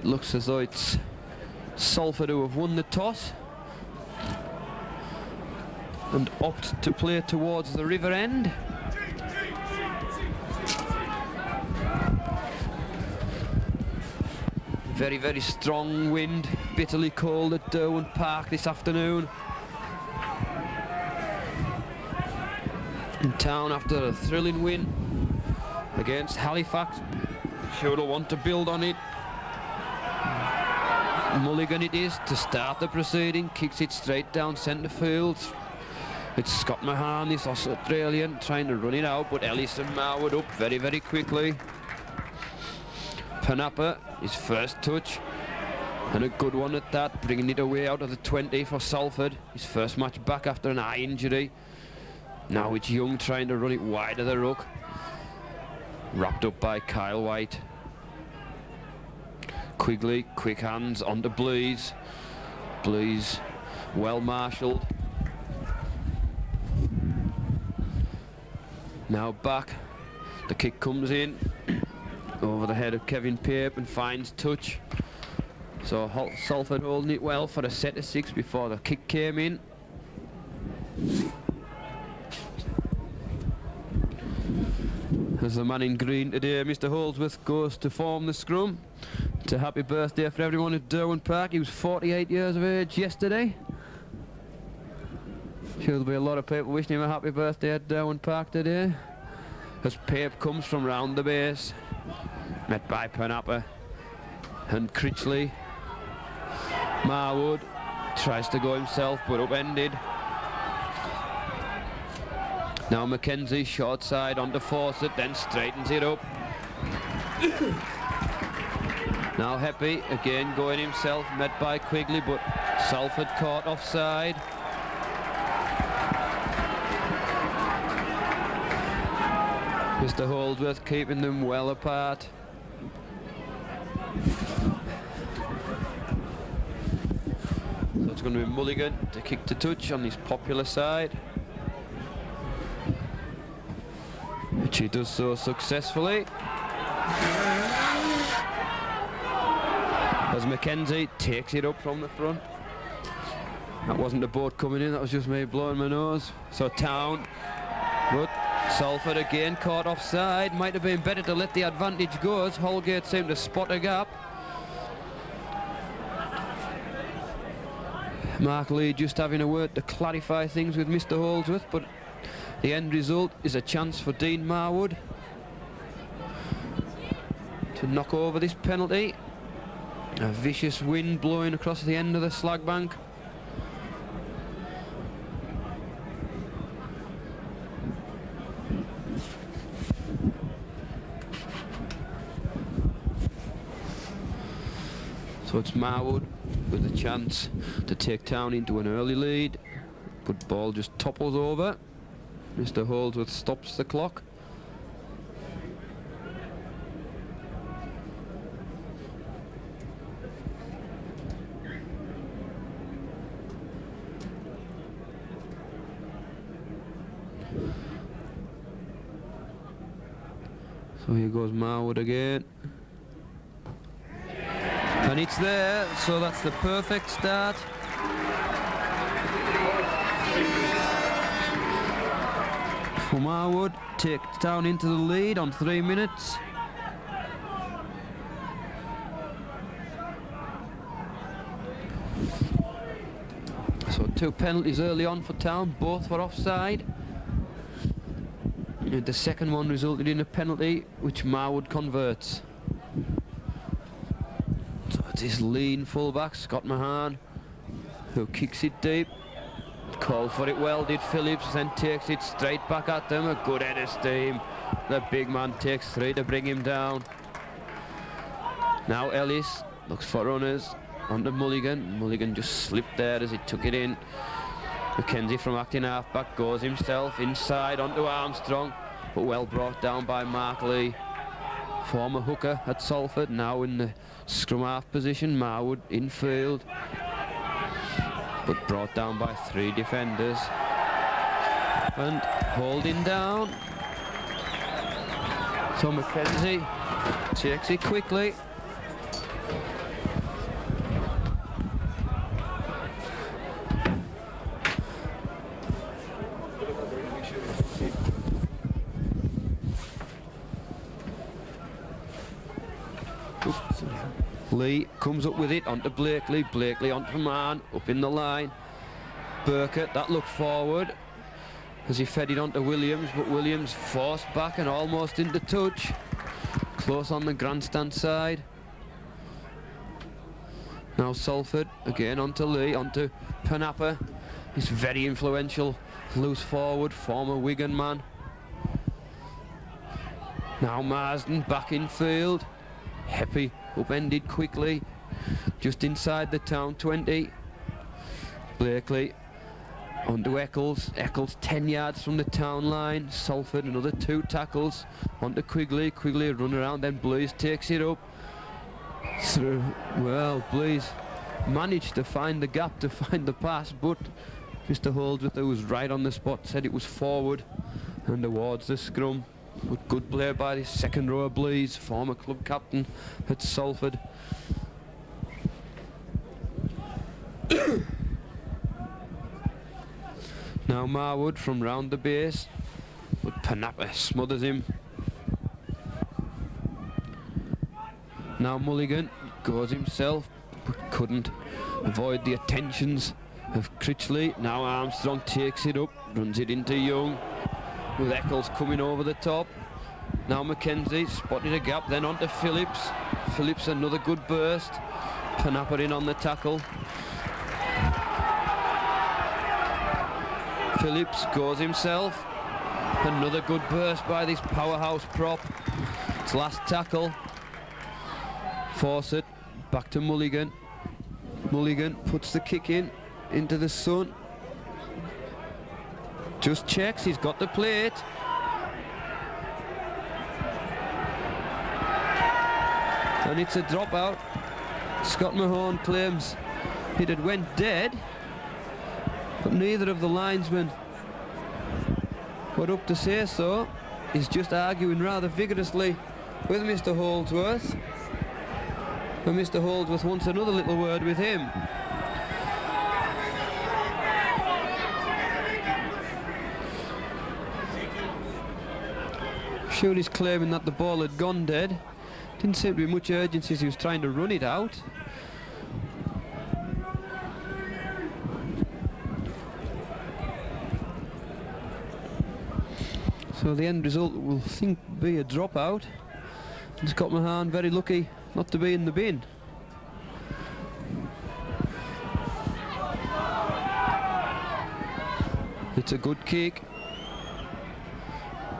It looks as though it's Salford who have won the toss and opt to play towards the river end. Very, very strong wind, bitterly cold at Derwent Park this afternoon. In town after a thrilling win against Halifax. Sure will want to build on it. Mulligan it is to start the proceeding, kicks it straight down centre field. It's Scott Mahan, this Australian, trying to run it out, but Ellis and Marwood up very, very quickly. Panapa, his first touch, and a good one at that, bringing it away out of the 20 for Salford. His first match back after an eye injury. Now it's Young trying to run it wide of the ruck. Wrapped up by Kyle White. Quigley, quick hands onto Blease. Blease, well marshalled. Now back, the kick comes in over the head of Kevin Pape and finds touch. So Salford holding it well for a set of 6 before the kick came in. As the man in green today, Mr. Holdsworth, goes to form the scrum. It's a happy birthday for everyone at Derwent Park. He was 48 years of age yesterday. Sure there'll be a lot of people wishing him a happy birthday at Derwent Park today. As Pape comes from round the base, met by Panapa and Critchley. Marwood tries to go himself but upended. Now Mackenzie short side onto Fawcett, then straightens it up. Now Heppy again going himself, met by Quigley, but Salford caught offside. Mr. Holdsworth keeping them well apart. So it's going to be Mulligan to kick to touch on his popular side, which he does so successfully. As Mackenzie takes it up from the front. That wasn't the boat coming in, that was just me blowing my nose. So Town, but Salford again caught offside. Might have been better to let the advantage go as Holgate seemed to spot a gap. Mark Lee just having a word to clarify things with Mr. Holdsworth, but the end result is a chance for Dean Marwood to knock over this penalty. A vicious wind blowing across the end of the slag bank. So it's Marwood with a chance to take Town into an early lead, but ball just topples over. Mr. Holdsworth stops the clock. So here goes Marwood again. And it's there, so that's the perfect start. For Marwood, take Town into the lead on 3 minutes. So 2 penalties early on for Town, both were offside. And the second one resulted in a penalty, which Marwood converts. So it's his lean fullback, Scott Mahan, who kicks it deep. Called for it well, did Phillips, then takes it straight back at them. A good head of steam. The big man takes 3 to bring him down. Now Ellis looks for runners onto Mulligan. Mulligan just slipped there as he took it in. Mackenzie from acting half-back goes himself inside onto Armstrong, but well brought down by Mark Lee. Former hooker at Salford, now in the scrum half position. Marwood in field, but brought down by 3 defenders. And holding down. So Mackenzie takes it quickly. Lee comes up with it onto Blakely. Blakely onto man, up in the line. Burkett, that looked forward as he fed it onto Williams, but Williams forced back and almost into touch. Close on the grandstand side. Now Salford, again onto Lee, onto Panapa. He's very influential, loose forward, former Wigan man. Now Marsden back in field. Heppy upended quickly, just inside the town 20. Blakely onto Eccles. Eccles 10 yards from the town line. Salford another 2 tackles onto Quigley. Quigley run around, then Blease takes it up. Through. Well, Blease managed to find the gap to find the pass, but Mr. Holdsworth, who was right on the spot, said it was forward and towards the scrum. But good play by the second rower Blease, former club captain at Salford. Now Marwood from round the base, but Panapa smothers him. Now Mulligan goes himself, but couldn't avoid the attentions of Critchley. Now Armstrong takes it up, runs it into Young, with Eccles coming over the top. Now Mackenzie spotted a gap, then onto Phillips. Phillips another good burst. Panapa in on the tackle. Phillips goes himself. Another good burst by this powerhouse prop. It's last tackle. Fawcett back to Mulligan. Mulligan puts the kick in into the sun. Just checks, he's got the plate. And it's a dropout. Scott Mahone claims it had went dead, but neither of the linesmen were up to say so. He's just arguing rather vigorously with Mr. Holdsworth. And Mr. Holdsworth wants another little word with him. Sure, he's claiming that the ball had gone dead. Didn't seem to be much urgency as he was trying to run it out. So the end result will think be a dropout. And Scott Mahone very lucky not to be in the bin. It's a good kick.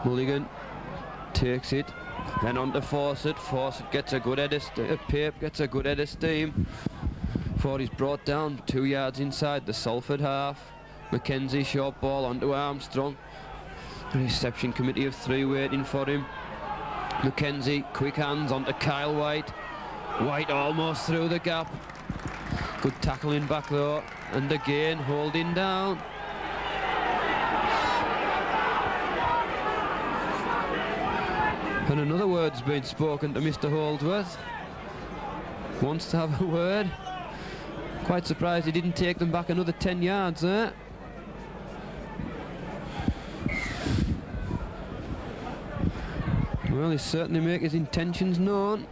Mulligan takes it, then on to Fawcett. Fawcett gets a good head of Pape gets a good head of steam. Before he's brought down 2 yards inside the Salford half. Mackenzie short ball onto Armstrong. The reception committee of 3 waiting for him. Mackenzie, quick hands onto Kyle White. White almost through the gap. Good tackling back though, and again holding down. And another word's been spoken to Mr. Holdsworth. Wants to have a word. Quite surprised he didn't take them back another 10 yards there. Well, he certainly makes his intentions known.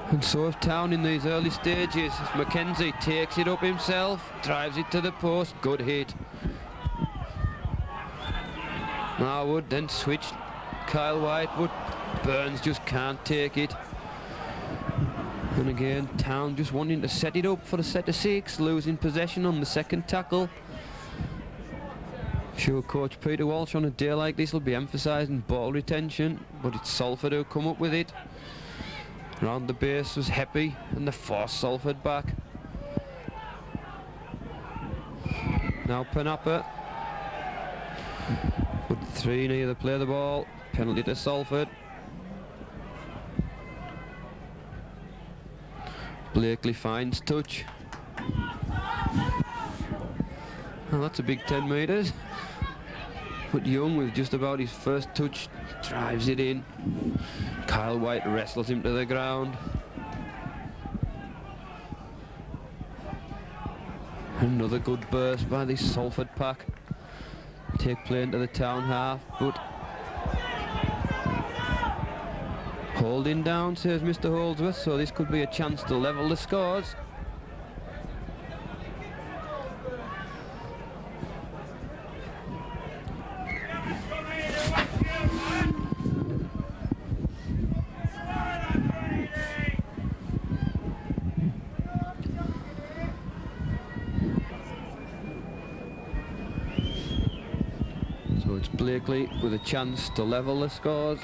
And so if Town in these early stages. Mackenzie takes it up himself, drives it to the post, good hit. Marwood then switched Kyle White, but Burns just can't take it. And again, Town just wanting to set it up for a set of 6, losing possession on the second tackle. Sure, Coach Peter Walsh on a day like this will be emphasising ball retention, but it's Salford who come up with it. Round the base was Heppy, and they forced Salford back. Now Panapa. But 3 neither play the ball. Penalty to Salford. Blakely finds touch. Well, that's a big 10 metres. But Young, with just about his first touch, drives it in. Kyle White wrestles him to the ground. Another good burst by the Salford pack. Take play into the Town half, but Holding down, says Mr. Holdsworth, so this could be a chance to level the scores. So it's Blakely with a chance to level the scores.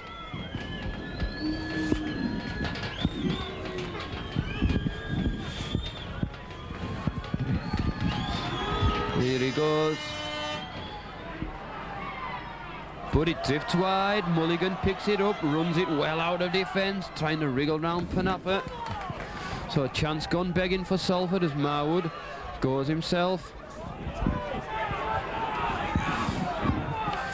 Here he goes. But it drifts wide. Mulligan picks it up, runs it well out of defence, trying to wriggle round Panapa. So a chance gone begging for Salford as Marwood goes himself.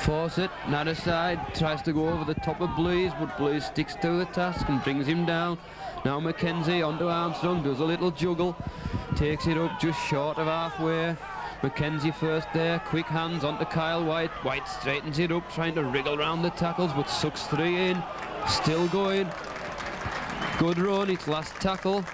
Fawcett, another side, tries to go over the top of Blease, but Blease sticks to the task and brings him down. Now Mackenzie onto Armstrong, does a little juggle, takes it up just short of halfway. Mackenzie first there, quick hands onto Kyle White. White straightens it up, trying to wriggle round the tackles, but sucks three in. Still going. Good run, its last tackle.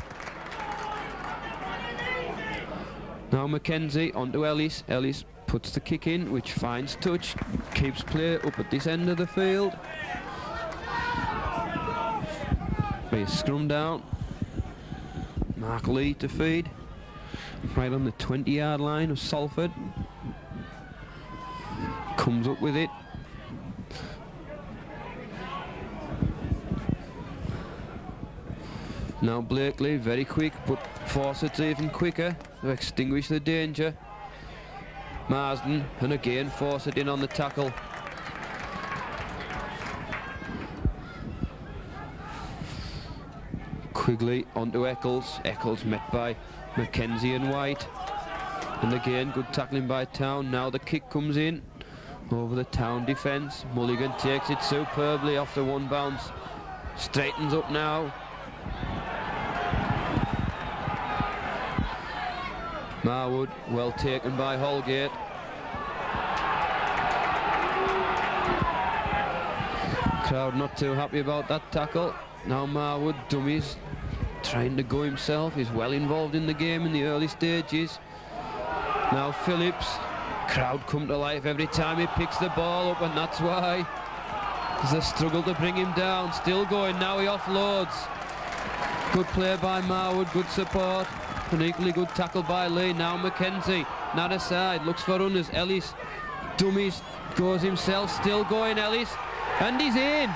Now Mackenzie onto Ellis. Ellis puts the kick in, which finds touch, keeps play up at this end of the field. Be scrum down. Mark Lee to feed. Right on the 20-yard line of Salford. Comes up with it. Now Blakely, very quick, but Fawcett's even quicker to extinguish the danger. Marsden, and again Fawcett in on the tackle. Quigley onto Eccles. Eccles met by Mackenzie and White. And again, good tackling by Town. Now the kick comes in over the Town defence. Mulligan takes it superbly off the one bounce. Straightens up now. Marwood, well taken by Holgate. Crowd not too happy about that tackle. Now Marwood, dummies, trying to go himself. He's well involved in the game in the early stages. Now Phillips. Crowd come to life every time he picks the ball up, and that's why. There's a struggle to bring him down. Still going, now he offloads. Good play by Marwood, good support. An equally good tackle by Lee. Now Mackenzie, not aside, looks for runners. Ellis, dummies, goes himself. Still going, Ellis, and he's in.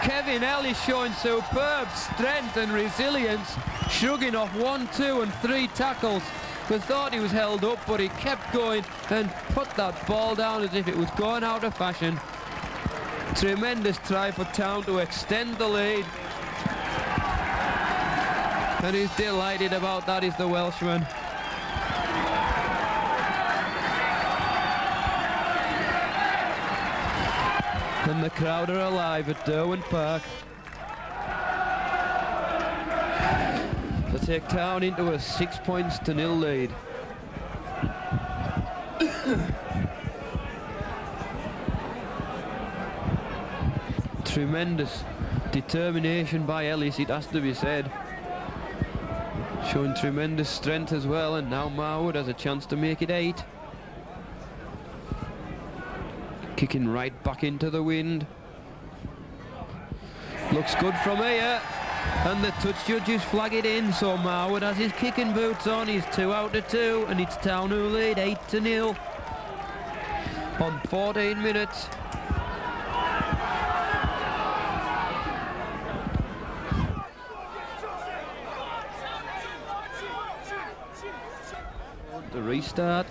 Kevin Ellis showing superb strength and resilience, shrugging off 1, 2 and 3 tackles. We thought he was held up, but he kept going and put that ball down as if it was going out of fashion. Tremendous try for Town to extend the lead. And he's delighted about that, is the Welshman. And the crowd are alive at Derwent Park. They take Town into a 6-0 lead. Tremendous determination by Ellis, it has to be said. Showing tremendous strength as well, and now Marwood has a chance to make it 8. Kicking right back into the wind. Looks good from here, and the touch judges flag it in, so Marwood has his kicking boots on. He's 2 out of 2, and it's Town who lead 8-0 on 14 minutes. The restart.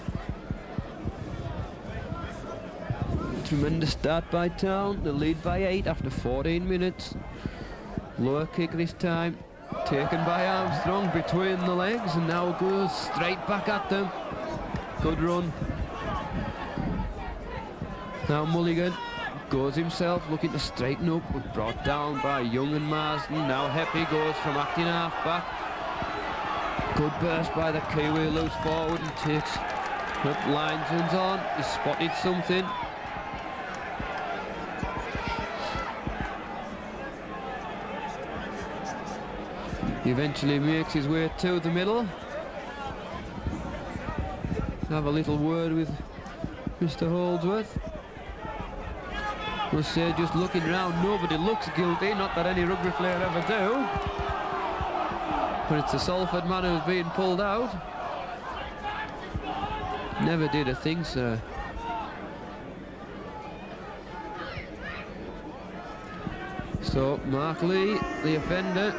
Tremendous start by Town. The lead by 8 after 14 minutes. Lower kick this time. Taken by Armstrong between the legs, and now goes straight back at them. Good run. Now Mulligan goes himself, looking to straighten up, but brought down by Young and Marsden. Now Heppy goes from acting half back. Good burst by the Kiwi, loose forward and takes up linesman's on. He spotted something. He eventually makes his way to the middle. Have a little word with Mr. Holdsworth. Must say, just looking round, nobody looks guilty, not that any rugby player ever do. But it's the Salford man who's being pulled out. Never did a thing, sir. So, Mark Lee, the offender.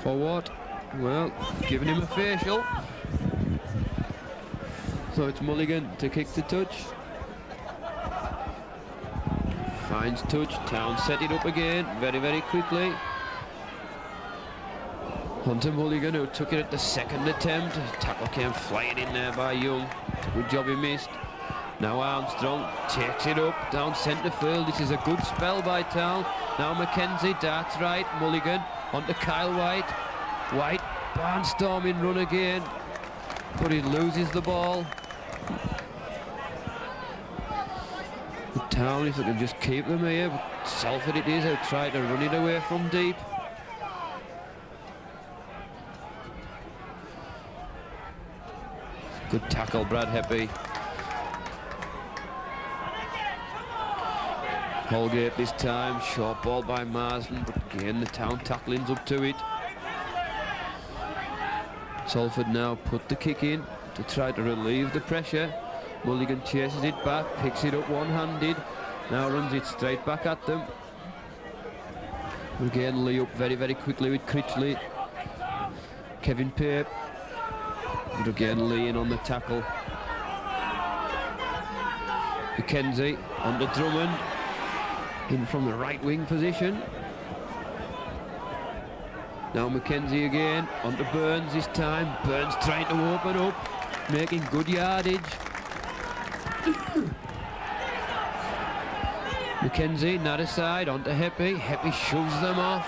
For what? Well, giving him a facial. So it's Mulligan to kick the touch. Finds touch, Town set it up again, very, very quickly. Hunter Mulligan, who took it at the second attempt. Tackle came flying in there by Young. Good job he missed. Now Armstrong takes it up, down centre field. This is a good spell by Town. Now Mackenzie darts right, Mulligan onto Kyle White. White, barnstorming run again, but he loses the ball. Town, if they can just keep them here, but Salford it is, who try to run it away from deep. Good tackle, Brad Heppy. Holgate this time, short ball by Marsden, but again the Town tackling's up to it. Salford now put the kick in to try to relieve the pressure. Mulligan chases it back, picks it up one-handed, now runs it straight back at them. Again, Lee up very, very quickly with Critchley. Kevin Pape, but again Lee in on the tackle. Mackenzie onto Drummond, in from the right wing position. Now Mackenzie again, onto Burns this time. Burns trying to open up, making good yardage. Mackenzie, not side, onto Heppy. Heppy shoves them off.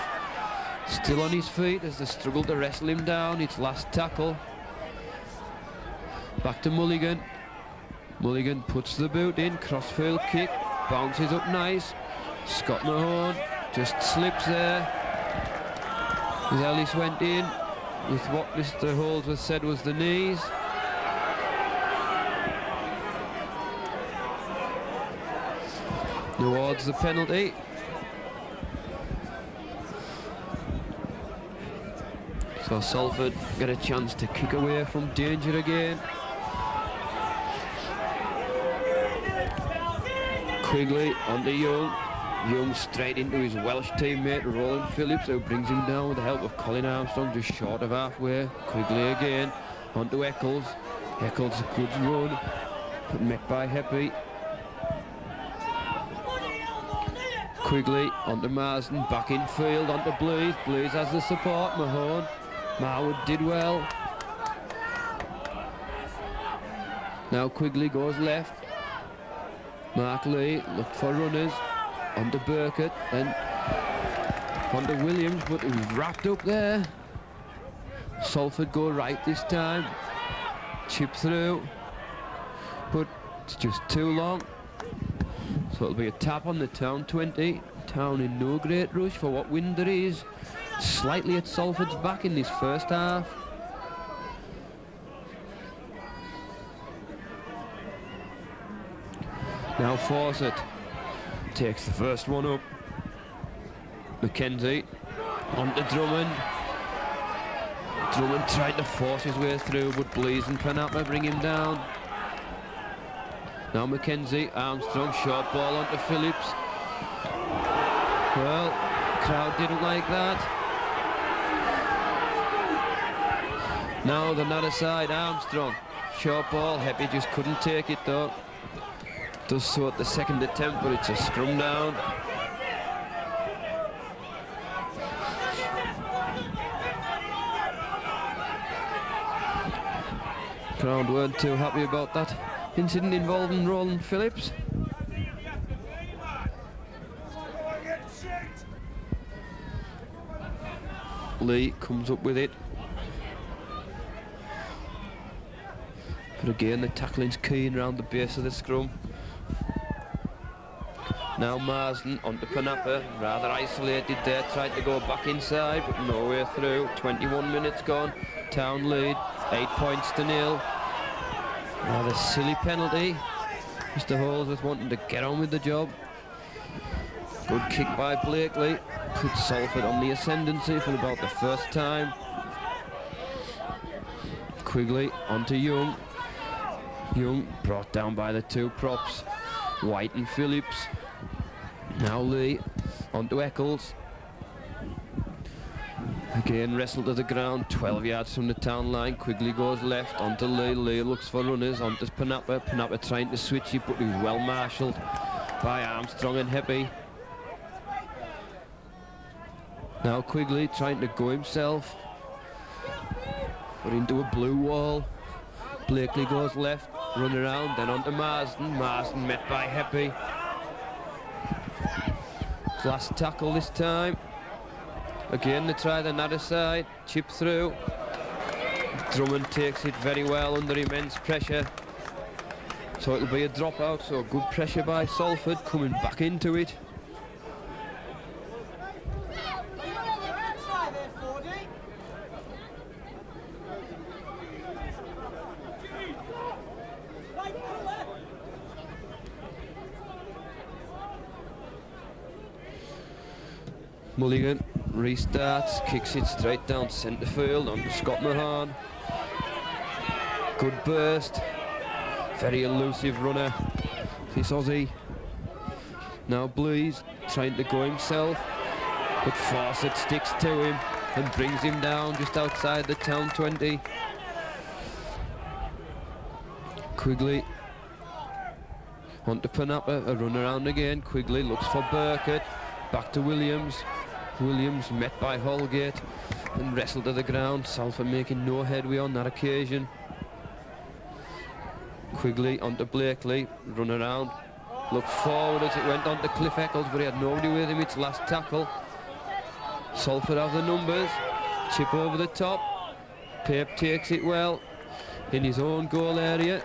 Still on his feet as they struggle to wrestle him down. It's last tackle. Back to Mulligan. Mulligan puts the boot in, crossfield kick, bounces up nice. Scott Mahone just slips there. As Ellis went in with what Mr. Holdsworth said was the knees. Towards the penalty. So Salford get a chance to kick away from danger again. Quigley onto Young. Young straight into his Welsh teammate Roland Phillips, who brings him down with the help of Colin Armstrong, just short of halfway. Quigley again onto Eccles. Eccles a good run, but met by Heppy. Quigley onto Marsden, back in field onto Blease. Blease has the support. Mahone. Marwood did well. Now Quigley goes left. Mark Lee looked for runners. Onto Burkett, then onto Williams, but he was wrapped up there. Salford go right this time. Chip through, but it's just too long. So it'll be a tap on the Town 20. Town in no great rush for what wind there is. Slightly at Salford's back in this first half. Now Fawcett takes the first one up. Mackenzie onto Drummond. Drummond tried to force his way through, but Blease and Penappa bring him down. Now Mackenzie, Armstrong, short ball onto Phillips. Well, crowd didn't like that. Now the other side, Armstrong, short ball. Heppy just couldn't take it though. Does so at the second attempt, but it's a scrum down. Crowd weren't too happy about that incident involving Roland Phillips. Lee comes up with it. But again, the tackling's keen around the base of the scrum. Now Marsden onto Panapa, rather isolated there, tried to go back inside, but no way through. 21 minutes gone, Town lead, 8 points to 0. Rather silly penalty. Mr. Holdsworth wanting to get on with the job. Good kick by Blakely, puts Salford on the ascendancy for about the first time. Quigley onto Young. Young brought down by the two props, White and Phillips. Now Lee onto Eccles. Again wrestled to the ground, 12 yards from the Town line. Quigley goes left onto Lee. Lee looks for runners onto Panapa. Panapa trying to switch it, but he was well marshalled by Armstrong and Heppy. Now Quigley trying to go himself, but into a blue wall. Blakely goes left, run around, then onto Marsden. Marsden met by Heppy. Last tackle this time. Again they try the other side, chip through. Drummond takes it very well under immense pressure. So it'll be a dropout, so good pressure by Salford coming back into it. Mulligan restarts, kicks it straight down centre field onto Scott Mahan. Good burst, very elusive runner, this Aussie. Now Blees trying to go himself, but Fawcett sticks to him and brings him down just outside the Town 20. Quigley onto Panapa, a run around again. Quigley looks for Burkett, back to Williams. Williams met by Holgate and wrestled to the ground. Salford making no headway on that occasion. Quigley onto Blakely, run around, looked forward as it went on to Cliff Eccles, but he had nobody with him. It's last tackle. Salford have the numbers, chip over the top. Pape takes it well in his own goal area.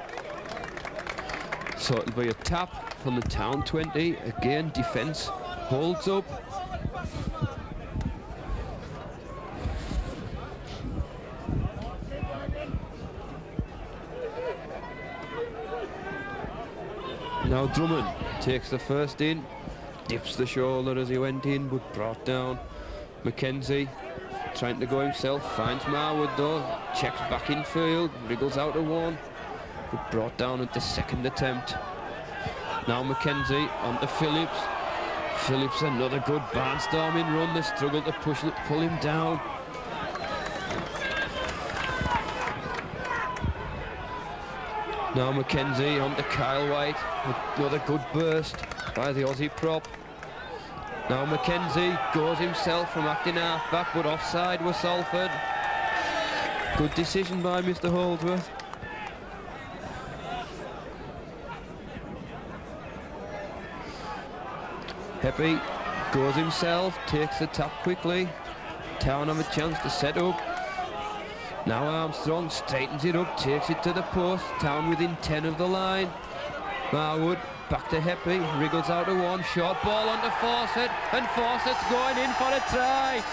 So it'll be a tap from the Town 20. Again, defence holds up. Now Drummond takes the first in, dips the shoulder as he went in, but brought down. Mackenzie trying to go himself, finds Marwood though, checks back in field, wriggles out of one, but brought down at the second attempt. Now Mackenzie onto Phillips. Phillips another good barnstorming run, they struggle to pull him down. Now Mackenzie onto Kyle White, another good burst by the Aussie prop. Now Mackenzie goes himself from acting half-back, but offside was Salford. Good decision by Mr. Holdsworth. Heppy goes himself, takes the tap quickly. Town have a chance to set up. Now Armstrong straightens it up, takes it to the post. Town within 10 of the line. Marwood back to Heppy, wriggles out of one, short ball onto Fawcett, and Fawcett's going in for a try.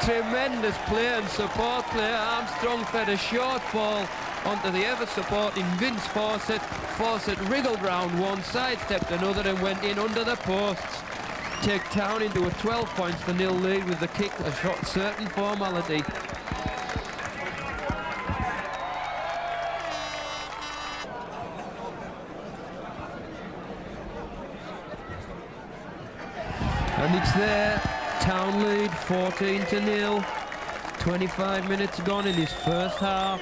Tremendous play and support play. Armstrong fed a short ball onto the ever-supporting Vince Fawcett. Fawcett wriggled round one, sidestepped another and went in under the posts. Take Town into a 12 points to 0 lead with the kick a shot certain formality. And it's there, Town lead 14-0, 25 minutes gone in his first half.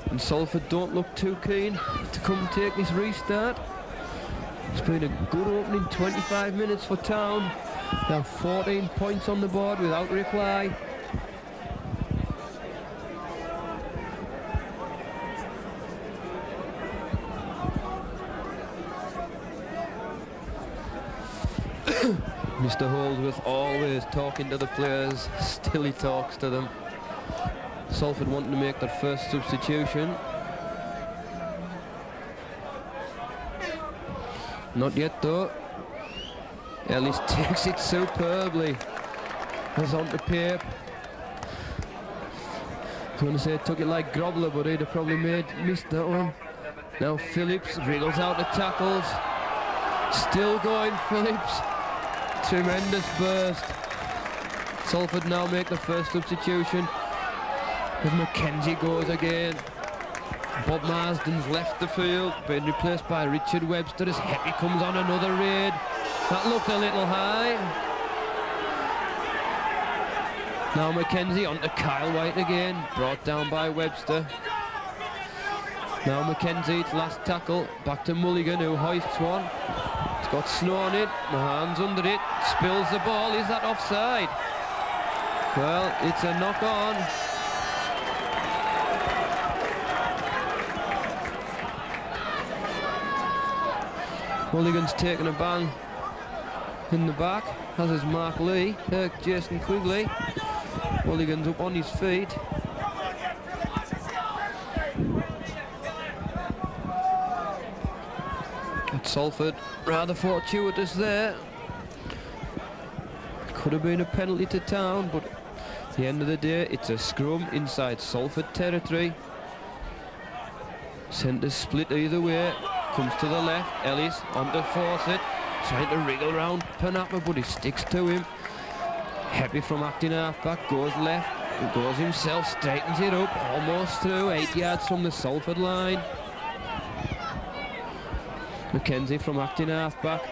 And Salford don't look too keen to come and take this restart. It's been a good opening 25 minutes for Town. Now 14 points on the board without reply. Mr. Holdsworth always talking to the players, still he talks to them. Salford wanting to make their first substitution. Not yet though. Ellis takes it superbly. Has on to Pape. I was going to say took it like Grobler, but he'd have probably missed that one. Now Phillips wriggles out the tackles. Still going Phillips. Tremendous burst. Salford now make the first substitution. As Mackenzie goes again. Bob Marsden's left the field, being replaced by Richard Webster as Heppy comes on another raid. That looked a little high. Now Mackenzie on to Kyle White again, brought down by Webster. Now Mackenzie, its last tackle, back to Mulligan who hoists one. It's got snow on it, Mahan's under it, spills the ball. Is that offside? Well, it's a knock on. Mulligan's taken a bang in the back, as is Mark Lee, Jason Quigley. Mulligan's up on his feet. At Salford, rather fortuitous there. Could have been a penalty to Town, but at the end of the day, it's a scrum inside Salford territory. Centre split either way. Comes to the left, Ellis onto Fawcett, trying to wriggle round Panapa, but he sticks to him. Heppy from acting half-back goes left, and goes himself, straightens it up, almost through, 8 yards from the Salford line. Mackenzie from acting half-back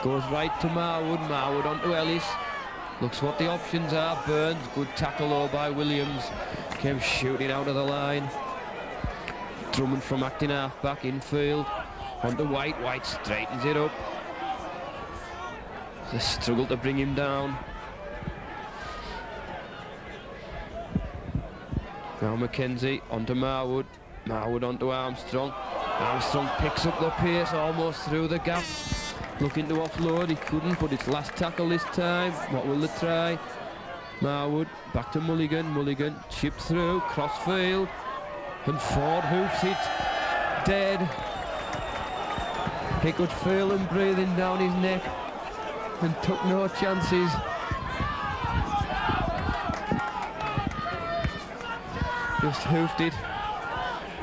goes right to Marwood, Marwood onto Ellis. Looks what the options are. Burns, good tackle though by Williams, came shooting out of the line. Drummond from acting half-back infield. Onto White, White straightens it up. It's a struggle to bring him down. Now Mackenzie onto Marwood, Marwood onto Armstrong. Armstrong picks up the pace almost through the gap. Looking to offload, he couldn't, but it's last tackle this time. What will they try? Marwood, back to Mulligan, Mulligan chipped through, crossfield, and Ford hoofs it dead. He could feel him breathing down his neck and took no chances. Just hoofed it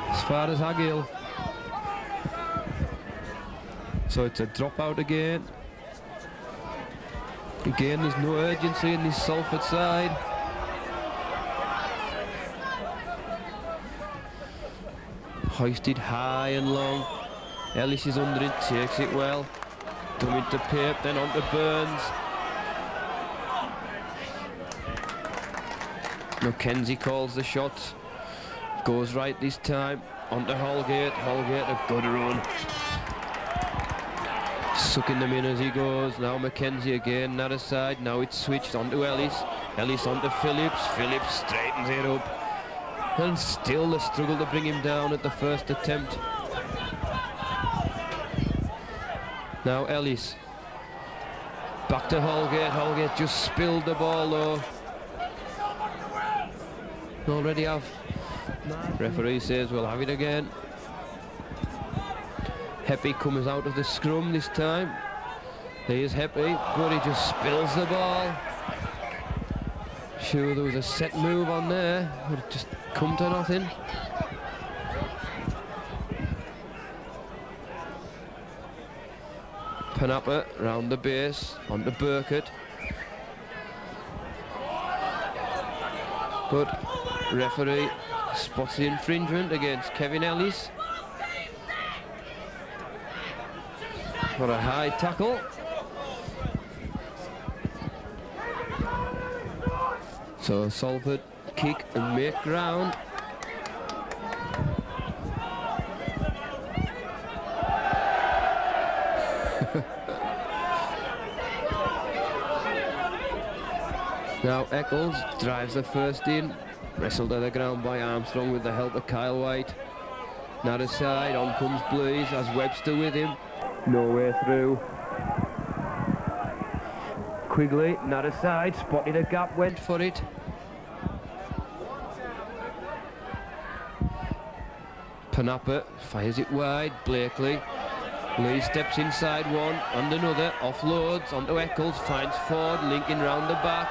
as far as Agill. So it's a dropout again. Again, there's no urgency in this Salford side. Hoisted high and long. Ellis is under it, takes it well. Coming to Pape, then on to Burns. Mackenzie calls the shots. Goes right this time. On to Holgate. Holgate, a good run. Sucking them in as he goes. Now Mackenzie again, that aside. Now it's switched on to Ellis. Ellis on to Phillips. Phillips straightens it up. And still the struggle to bring him down at the first attempt. Now Ellis. Back to Holgate. Holgate just spilled the ball though. Already have. Referee says we'll have it again. Heppy comes out of the scrum this time. Here's Heppy, but he just spills the ball. Sure there was a set move on there, but it just come to nothing. Panapa round the base, onto Burkett. But referee spots the infringement against Kevin Ellis. For a high tackle. So Salford kick and make ground. Now Eccles drives the first in, wrestled to the ground by Armstrong with the help of Kyle White. Now the side, on comes Blaze, has Webster with him. No way through. Quigley, not aside, spotted a gap, went for it. Panapa fires it wide. Blakely. Lee steps inside one and another. Offloads onto Eccles. Finds Ford. Linking round the back.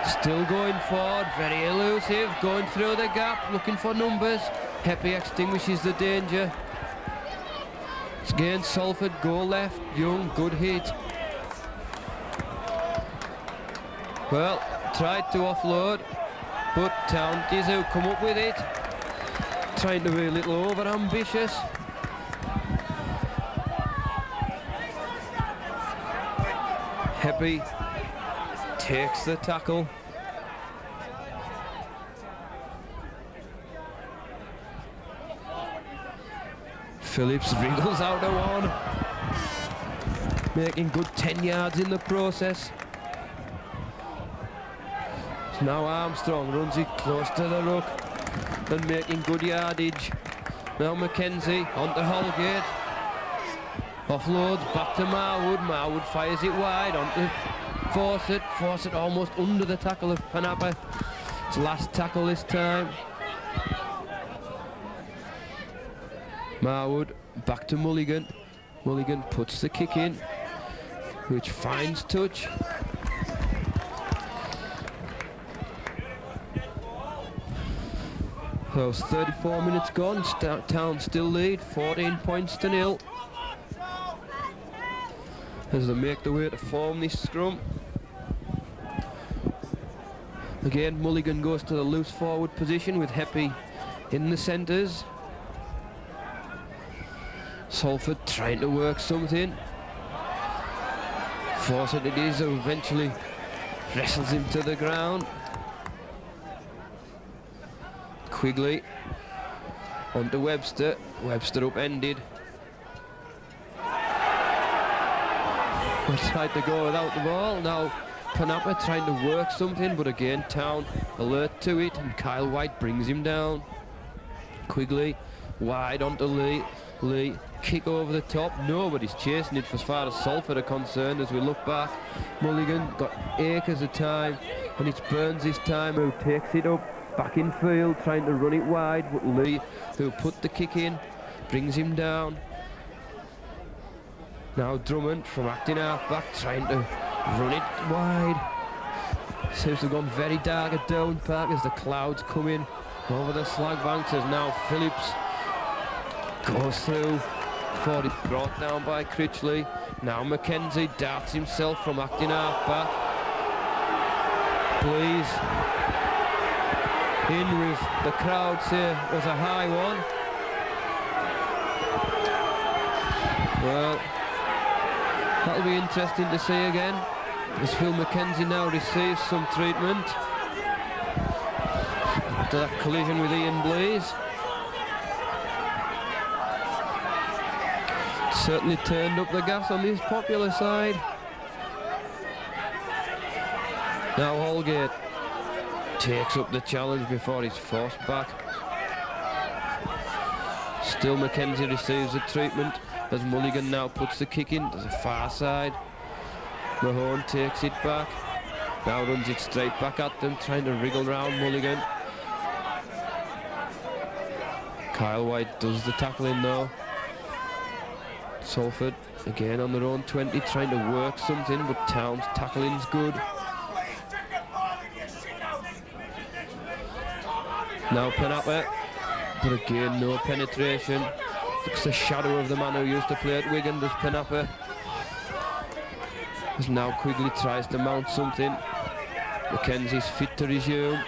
Still going forward. Very elusive. Going through the gap. Looking for numbers. Heppy extinguishes the danger. It's against Salford. Goal left. Young. Good hit. Well, tried to offload, but Town is who come up with it. Trying to be a little over-ambitious. Heppy takes the tackle. Phillips wriggles out of one. Making good 10 yards in the process. Now Armstrong runs it close to the ruck and making good yardage. Now Mackenzie onto Holgate. Offloads back to Marwood. Marwood fires it wide onto Fawcett. Fawcett almost under the tackle of Panapa. It's last tackle this time. Marwood back to Mulligan. Mulligan puts the kick in, which finds touch. So 34 minutes gone, Town still lead, 14 points to 0. As they make the way to form this scrum. Again, Mulligan goes to the loose forward position with Heppy in the centres. Salford trying to work something. Fawcett it is who eventually wrestles him to the ground. Quigley onto Webster. Webster upended. They tried to go without the ball. Now Panapa trying to work something, but again Town alert to it, and Kyle White brings him down. Quigley wide onto Lee. Lee kick over the top. Nobody's chasing it as far as Salford are concerned. As we look back, Mulligan got acres of time, and it's Burns this time who takes it up. Back in field, trying to run it wide, but Lee, who put the kick in, brings him down. Now Drummond from acting half-back, trying to run it wide. Seems to have gone very dark at Down Park as the clouds come in over the slag banks, as now Phillips goes through. Ford is brought down by Critchley. Now Mackenzie darts himself from acting half-back. Please. In with the crowd say was a high one. Well, that'll be interesting to see again, as Phil Mackenzie now receives some treatment after that collision with Ian Blaze. Certainly turned up the gas on this popular side. Now Holgate takes up the challenge before he's forced back. Still Mackenzie receives the treatment as Mulligan now puts the kick in to the far side. Mahone takes it back. Now runs it straight back at them, trying to wriggle round Mulligan. Kyle White does the tackling though. Salford again on their own 20, trying to work something, but Town's tackling's good. Now Panapa, but again no penetration. Looks a shadow of the man who used to play at Wigan, does Panapa. As now Quigley tries to mount something. Mackenzie's fit to resume.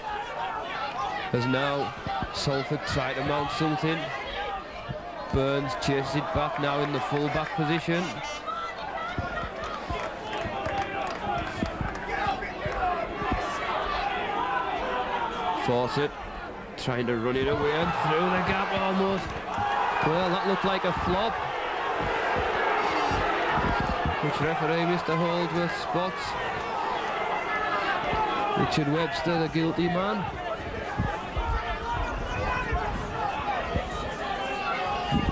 As now Salford try to mount something. Burns chases it back, now in the full-back position. Fawcett trying to run it away and through the gap almost. Well, that looked like a flop, which referee Mr. Holdsworth spots. Richard Webster, the guilty man.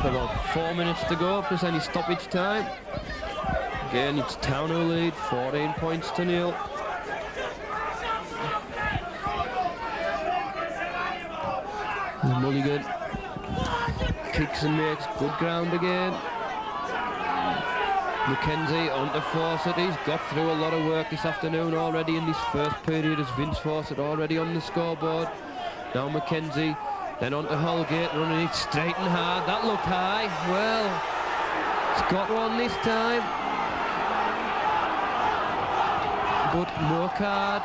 About 4 minutes to go, plus any stoppage time. Again, it's Town who lead, 14 points to 0. Mulligan kicks and makes good ground again. Mackenzie on to Fawcett. He's got through a lot of work this afternoon already in this first period as Vince Fawcett already on the scoreboard. Now Mackenzie, then on to Holgate, running it straight and hard. That looked high. Well, it's got one this time. But no card.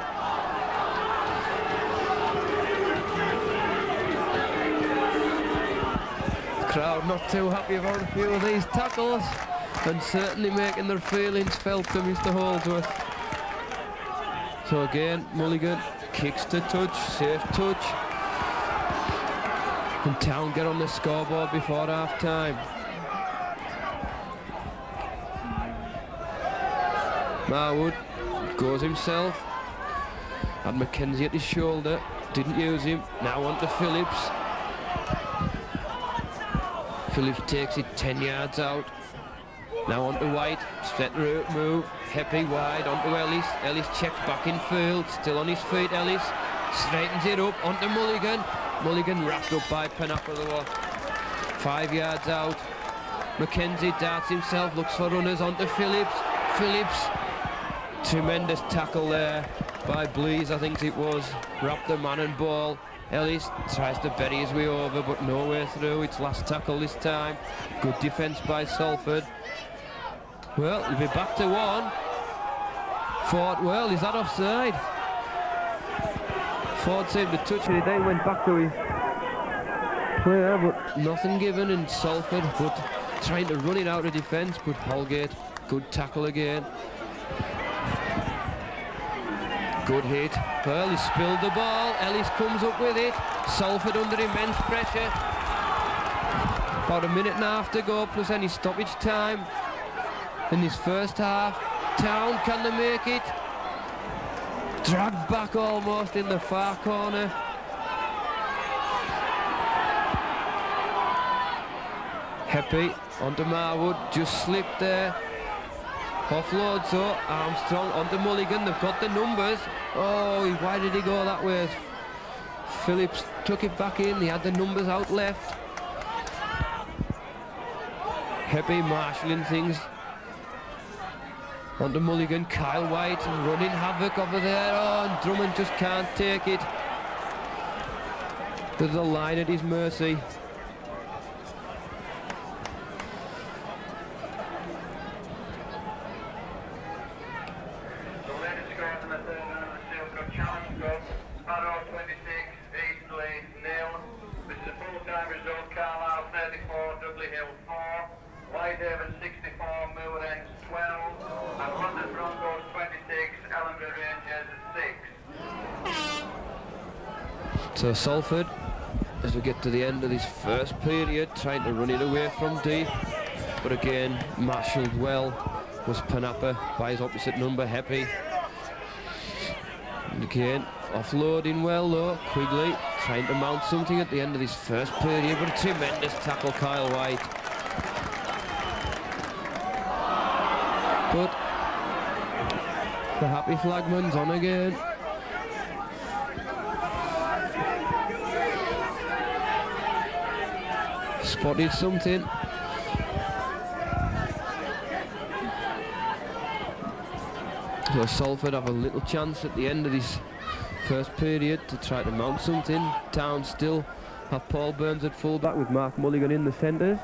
The crowd not too happy about a few of these tackles, and certainly making their feelings felt to Mr. Holdsworth. So again, Mulligan kicks to touch, safe touch. And Town get on the scoreboard before half time. Marwood goes himself. Had Mackenzie at his shoulder, didn't use him. Now on to Phillips. Phillips takes it 10 yards out. Now on to White, set route move. Heppy wide on to Ellis. Ellis checks back in field, still on his feet. Ellis straightens it up onto Mulligan. Mulligan wrapped up by Penapper though. 5 yards out. Mackenzie darts himself, looks for runners onto Phillips. Phillips, tremendous tackle there by Blease, I think it was. Wrapped the man and ball. Ellis tries to bury his way over, but no way through. It's last tackle this time. Good defence by Salford. Well, he'll be back to one. Ford, well, is that offside? Ford seemed to touch it, he then went back to his player, but nothing given, and Salford but trying to run it out of defence, but Holgate, good tackle again. Good hit. Well, he spilled the ball. Ellis comes up with it. Salford under immense pressure. About a minute and a half to go, plus any stoppage time in this first half. Town, can they make it? Dragged back almost in the far corner. Heppy onto Marwood, just slipped there. Offload, so Armstrong onto Mulligan. They've got the numbers. Oh, why did he go that way? Phillips took it back in. He had the numbers out left. Heppy marshalling things onto Mulligan. Kyle White running havoc over there. Oh, and Drummond just can't take it. There's a line at his mercy. So Salford, as we get to the end of this first period, trying to run it away from deep, but again marshalled well was Penapper by his opposite number, Heppy. And again offloading well though, Quigley trying to mount something at the end of this first period, but a tremendous tackle, Kyle White. But the happy flagman's on again. Spotted something. So Salford have a little chance at the end of this first period to try to mount something. Town still have Paul Burns at fullback with Mark Mulligan in the centres.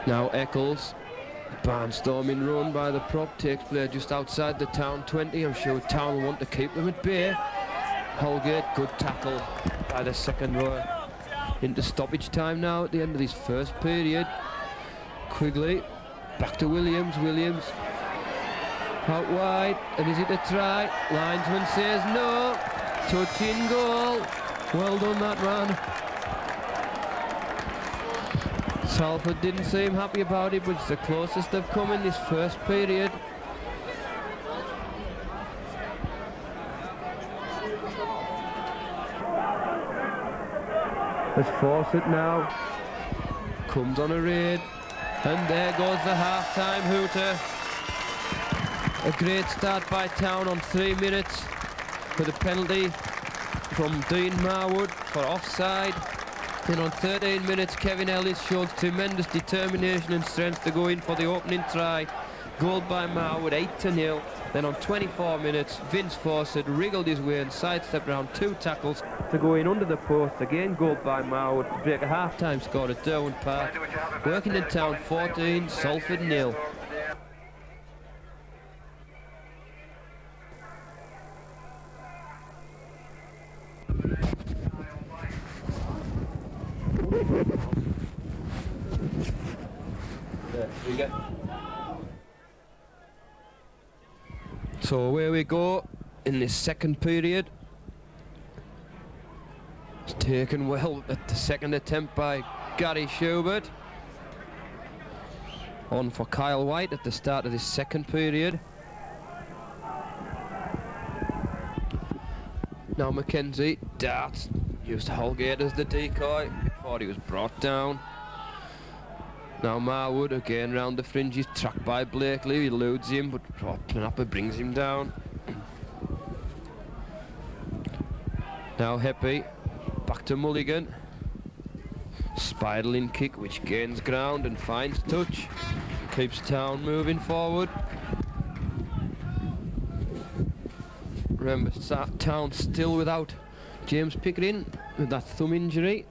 Now Eccles. Barnstorming run by the prop takes place just outside the Town 20. I'm sure Town will want to keep them at bay. Holgate, good tackle by the second row. Into stoppage time now at the end of this first period. Quigley, back to Williams. Williams out wide, and is it a try? Linesman says no. Touch in goal. Well done, that man. Salford didn't seem happy about it, but it's the closest they've come in this first period. As Fawcett now comes on a raid, and there goes the half-time hooter. A great start by Town on 3 minutes with a penalty from Dean Marwood for offside. Then on 13 minutes, Kevin Ellis showed tremendous determination and strength to go in for the opening try. Goal by Marwood, 8-0. Then on 24 minutes, Vince Fawcett wriggled his way and sidestepped around 2 tackles to go in under the post. Again, goal by Marwood to break a half-time score at Derwent Park. Workington Town 14, Salford 0. So away we go in this second period. It's taken well at the second attempt by Gary Schubert. On for Kyle White at the start of this second period. Now Mackenzie darts, used Holgate as the decoy before he was brought down. Now Marwood again round the fringes, tracked by Blakely, he eludes him, but Panapa brings him down. Now Heppy, back to Mulligan. Spiraling kick which gains ground and finds touch. Keeps Town moving forward. Remember, Town still without James Pickering with that thumb injury.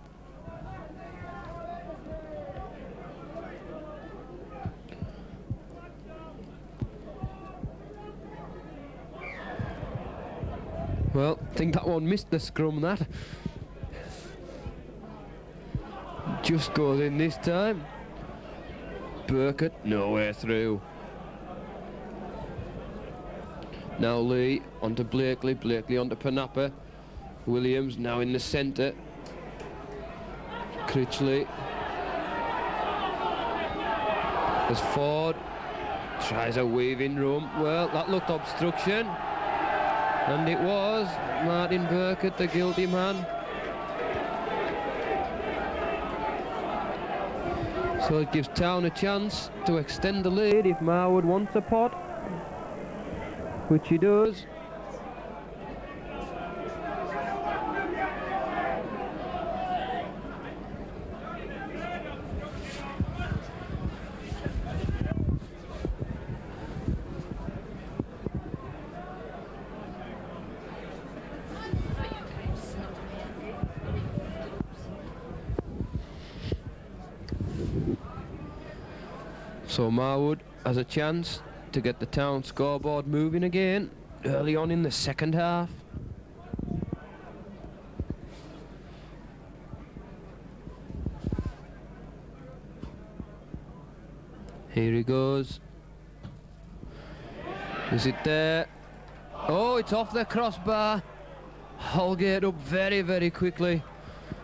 Well, I think that one missed the scrum, that. Just goes in this time. Burkett, nowhere through. Now Lee, onto Blakely, Blakely onto Panapa. Williams now in the centre. Critchley. There's Ford. Tries a weaving room. Well, that looked obstruction. And it was Martin Burkett, the guilty man. So it gives Town a chance to extend the lead if Marwood wants a pot, which he does. So Marwood has a chance to get the Town scoreboard moving again early on in the second half. Here he goes. Is it there? Oh, it's off the crossbar. Holgate up very, very quickly.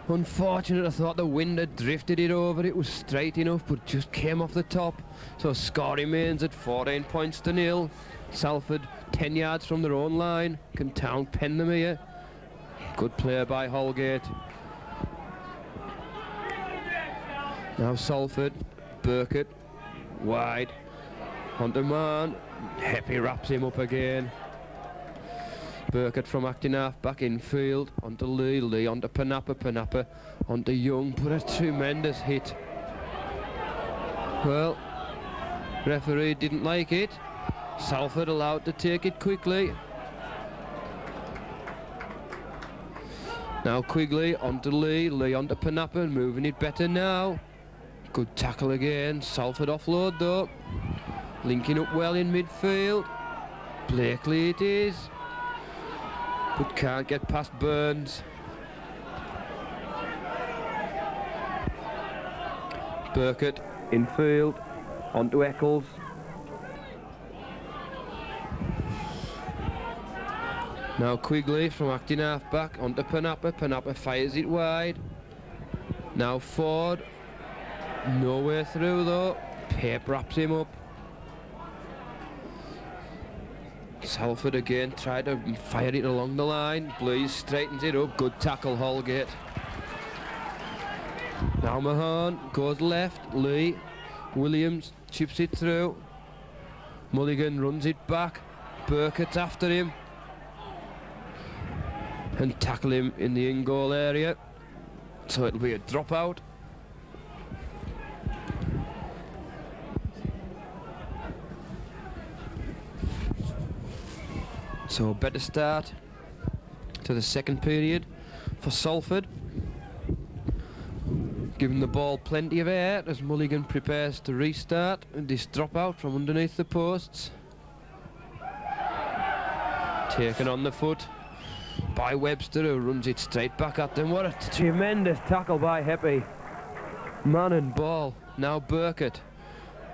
Unfortunate, I thought the wind had drifted it over. It was straight enough, but just came off the top. So score remains at 14 points to 0. Salford 10 yards from their own line. Can Town pen them here? Good play by Holgate. Now Salford, Burkett, wide. Onto Mann. Heppy wraps him up again. Burkett from acting half back in field, onto Lee, Lee onto Panapa, Panapa onto Young, but a tremendous hit. Well, referee didn't like it. Salford allowed to take it quickly. Now Quigley onto Lee, Lee onto Panapa, moving it better now. Good tackle again, Salford offload though. Linking up well in midfield. Blakely it is. But can't get past Burns. Burkett in field, onto Eccles. Now Quigley from acting half back onto Panapa. Panapa fires it wide. Now Ford, nowhere through though. Pape wraps him up. Salford again tried to fire it along the line. Blease straightens it up. Good tackle, Holgate. Now Mahan goes left. Lee. Williams chips it through. Mulligan runs it back. Burkett's after him and tackle him in the in-goal area. So it'll be a dropout. So a better start to the second period for Salford. Giving the ball plenty of air as Mulligan prepares to restart and this dropout from underneath the posts. Taken on the foot by Webster, who runs it straight back at them. What a tremendous tackle by Heppy. Man and ball. Now Burkett.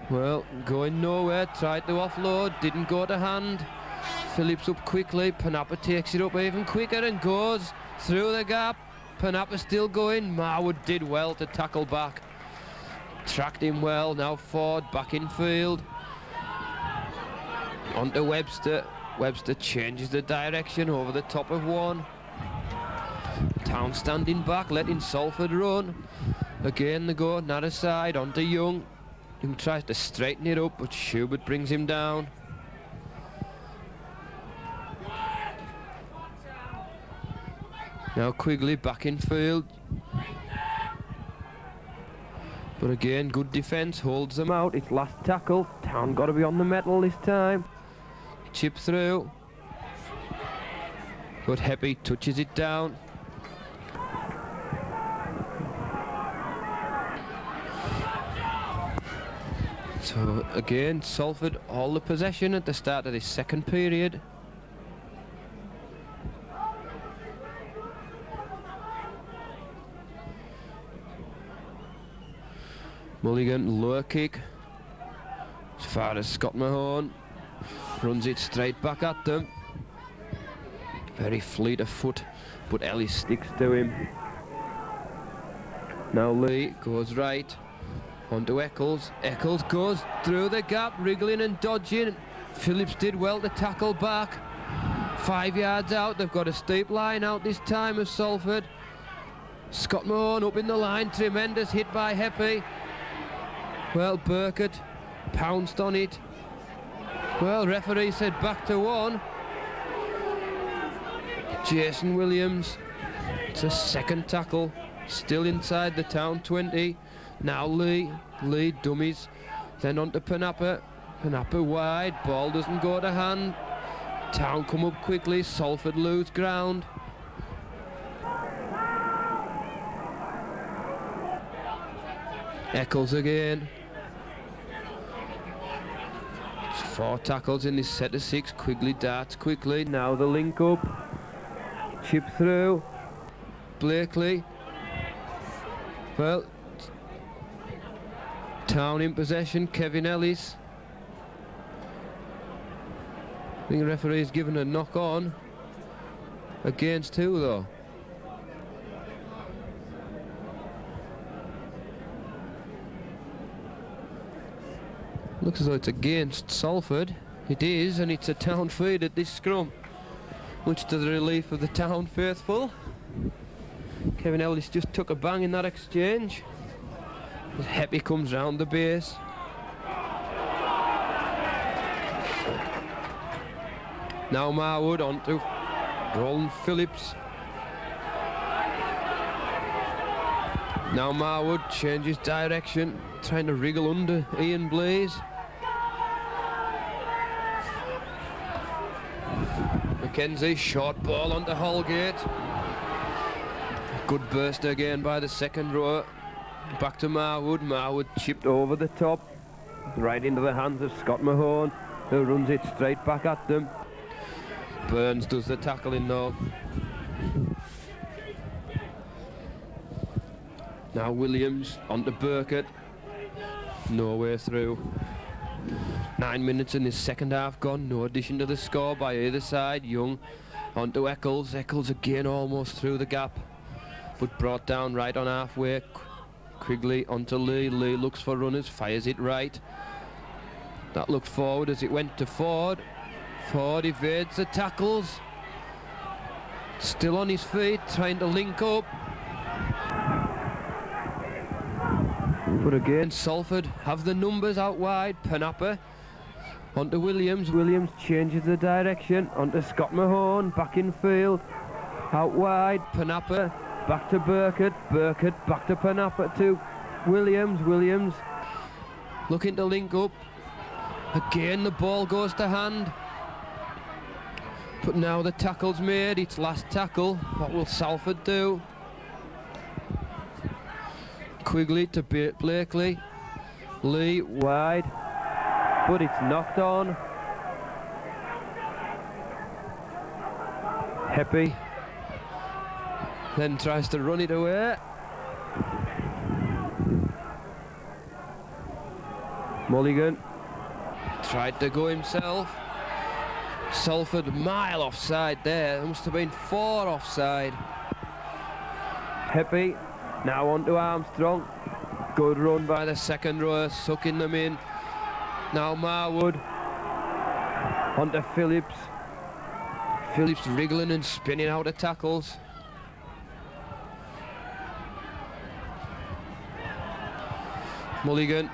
Well, going nowhere, tried to offload, didn't go to hand. Phillips up quickly, Panapa takes it up even quicker and goes through the gap. Panapa still going. Marwood did well to tackle back. Tracked him well. Now Ford back in field. On to Webster. Webster changes the direction over the top of one. Town standing back, letting Salford run. Again they go, another side, onto Young. Young tries to straighten it up, but Schubert brings him down. Now Quigley back in field. But again, good defence, holds them out. It's last tackle. Town got to be on the metal this time. Chip through. But Heppy touches it down. So again, Salford all the possession at the start of this second period. Mulligan, lower kick. As far as Scott Mahone. Runs it straight back at them. Very fleet of foot, but Ellis sticks to him. Now Lee goes right. Onto Eccles. Eccles goes through the gap, wriggling and dodging. Phillips did well to tackle back. 5 yards out. They've got a steep line out this time of Salford. Scott Mahone up in the line. Tremendous hit by Heppy. Well, Burkett pounced on it. Well, referee said back to one. Jason Williams. It's a second tackle. Still inside the Town 20. Now Lee. Lee dummies. Then on to Panapa. Panapa wide. Ball doesn't go to hand. Town come up quickly. Salford lose ground. Eccles again. 4 tackles in this set of 6. Quigley darts quickly. Now the link up. Chip through. Blakely. Well, Town in possession. Kevin Ellis. I think the referee's given a knock on. Against who though? Looks as though it's against Salford. It is, and it's a Town feed at this scrum, much to the relief of the Town faithful. Kevin Ellis just took a bang in that exchange. As Heppy comes round the base. Now Marwood onto Roland Phillips. Now Marwood changes direction, trying to wriggle under Ian Blaze. Mackenzie, short ball onto Holgate. Good burst again by the second row. Back to Marwood. Marwood chipped over the top, right into the hands of Scott Mahone, who runs it straight back at them. Burns does the tackling though. Now Williams onto Burkett. No way through. 9 minutes in this second half gone. No addition to the score by either side. Young onto Eccles. Eccles again almost through the gap, but brought down right on halfway. Quigley onto Lee. Lee looks for runners, fires it right. That looked forward as it went to Ford. Ford evades the tackles. Still on his feet, trying to link up. But again, Salford have the numbers out wide. Panapa Onto Williams. Williams changes the direction. Onto Scott Mahone. Back in field. Out wide. Panapa. Back to Burkett. Burkett. Back to Panapa to Williams. Williams. Looking to link up. Again the ball goes to hand. But now the tackle's made. It's last tackle. What will Salford do? Quigley to Blakely. Lee wide. But it's knocked on. Heppy then tries to run it away. Mulligan tried to go himself. Salford mile offside there. There must have been 4 offside. Heppy now onto Armstrong. Good run by the second rower, sucking them in. Now Marwood onto Phillips. Phillips wriggling and spinning out of tackles. Mulligan,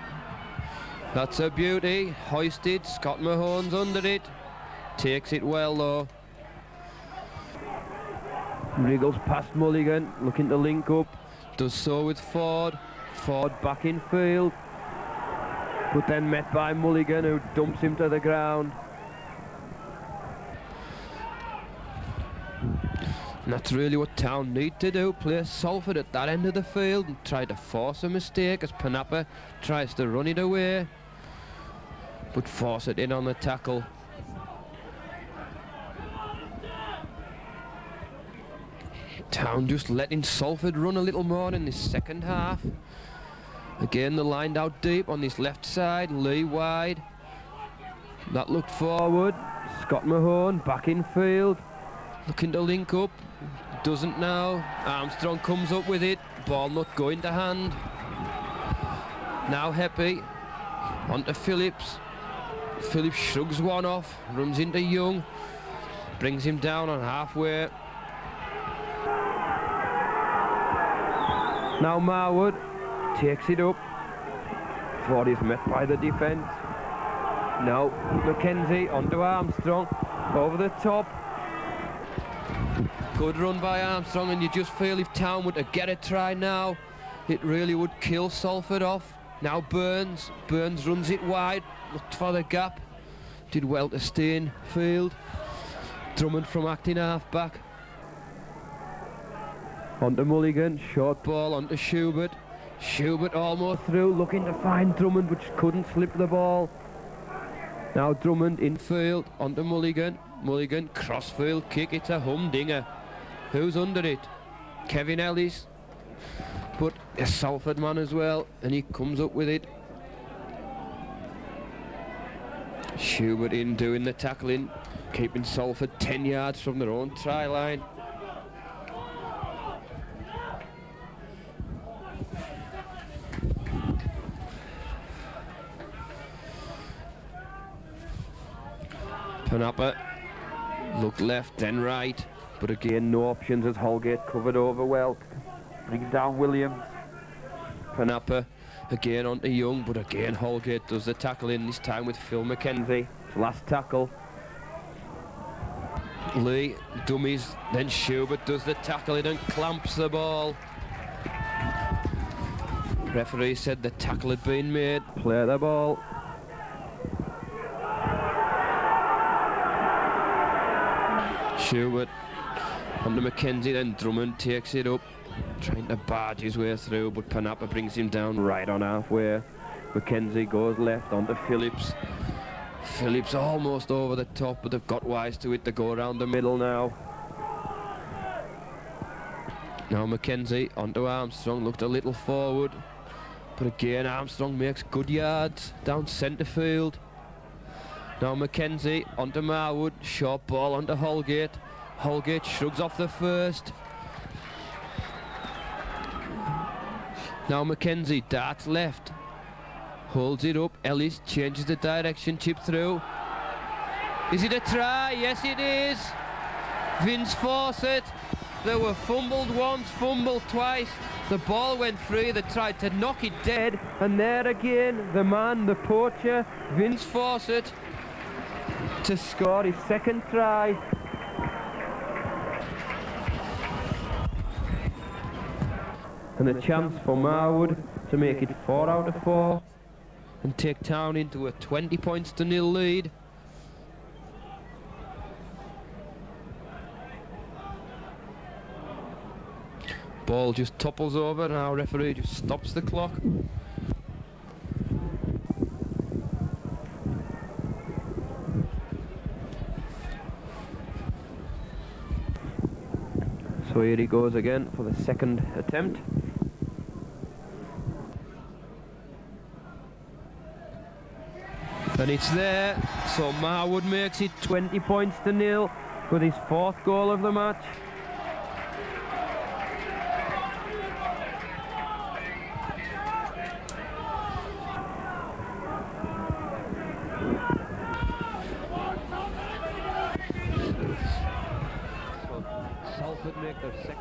that's a beauty. Hoisted, Scott Mahone's under it. Takes it well though. Wriggles past Mulligan, looking to link up. Does so with Ford. Ford back in field. But then met by Mulligan, who dumps him to the ground. And that's really what Town need to do, play Salford at that end of the field and try to force a mistake as Panapa tries to run it away, but force it in on the tackle. Town just letting Salford run a little more in this second half. Again, they're lined out deep on this left side. Lee wide. That looked forward. Scott Mahone back in field. Looking to link up. Doesn't now. Armstrong comes up with it. Ball not going to hand. Now Heppy. Onto Phillips. Phillips shrugs one off. Runs into Young. Brings him down on halfway. Now Marwood takes it up. Thought he's met by the defence. Now Mackenzie onto Armstrong. Over the top. Good run by Armstrong, and you just feel if Town were to get a try now, it really would kill Salford off. Now Burns. Burns runs it wide. Looked for the gap. Did well to stay in field. Drummond from acting half back. Onto Mulligan, short ball onto Schubert. Schubert almost through, looking to find Drummond, which couldn't slip the ball. Now Drummond in field, onto Mulligan. Mulligan, crossfield kick, it's a humdinger. Who's under it? Kevin Ellis. But a Salford man as well, and he comes up with it. Schubert in doing the tackling, keeping Salford 10 yards from their own try line. Panapa looked left then right, but again no options as Holgate covered over well. Brings down Williams. Panapa again onto Young, but again Holgate does the tackle in, this time with Phil Mackenzie. Last tackle. Lee dummies, then Schubert does the tackle in and clamps the ball. Referee said the tackle had been made. Play the ball. Schubert onto Mackenzie, then Drummond takes it up, trying to barge his way through, but Panapa brings him down right on halfway. Mackenzie goes left onto Phillips. Phillips almost over the top, but they've got wise to it to go around the middle now. Now Mackenzie onto Armstrong, looked a little forward, but again Armstrong makes good yards down centre field. Now Mackenzie onto Marwood, short ball onto Holgate. Holgate shrugs off the first. Now Mackenzie darts left, holds it up. Ellis changes the direction, chip through. Is it a try? Yes it is. Vince Fawcett. They were fumbled once, fumbled twice. The ball went free, they tried to knock it dead, and there again, the man, the poacher, Vince Fawcett, to score his second try. And a chance for Marwood to make it 4 out of 4 and take Town into a 20 points to 0 lead. Ball just topples over and our referee just stops the clock. So here he goes again for the second attempt. And it's there, so Marwood makes it 20 points to 0 with his 4th goal of the match.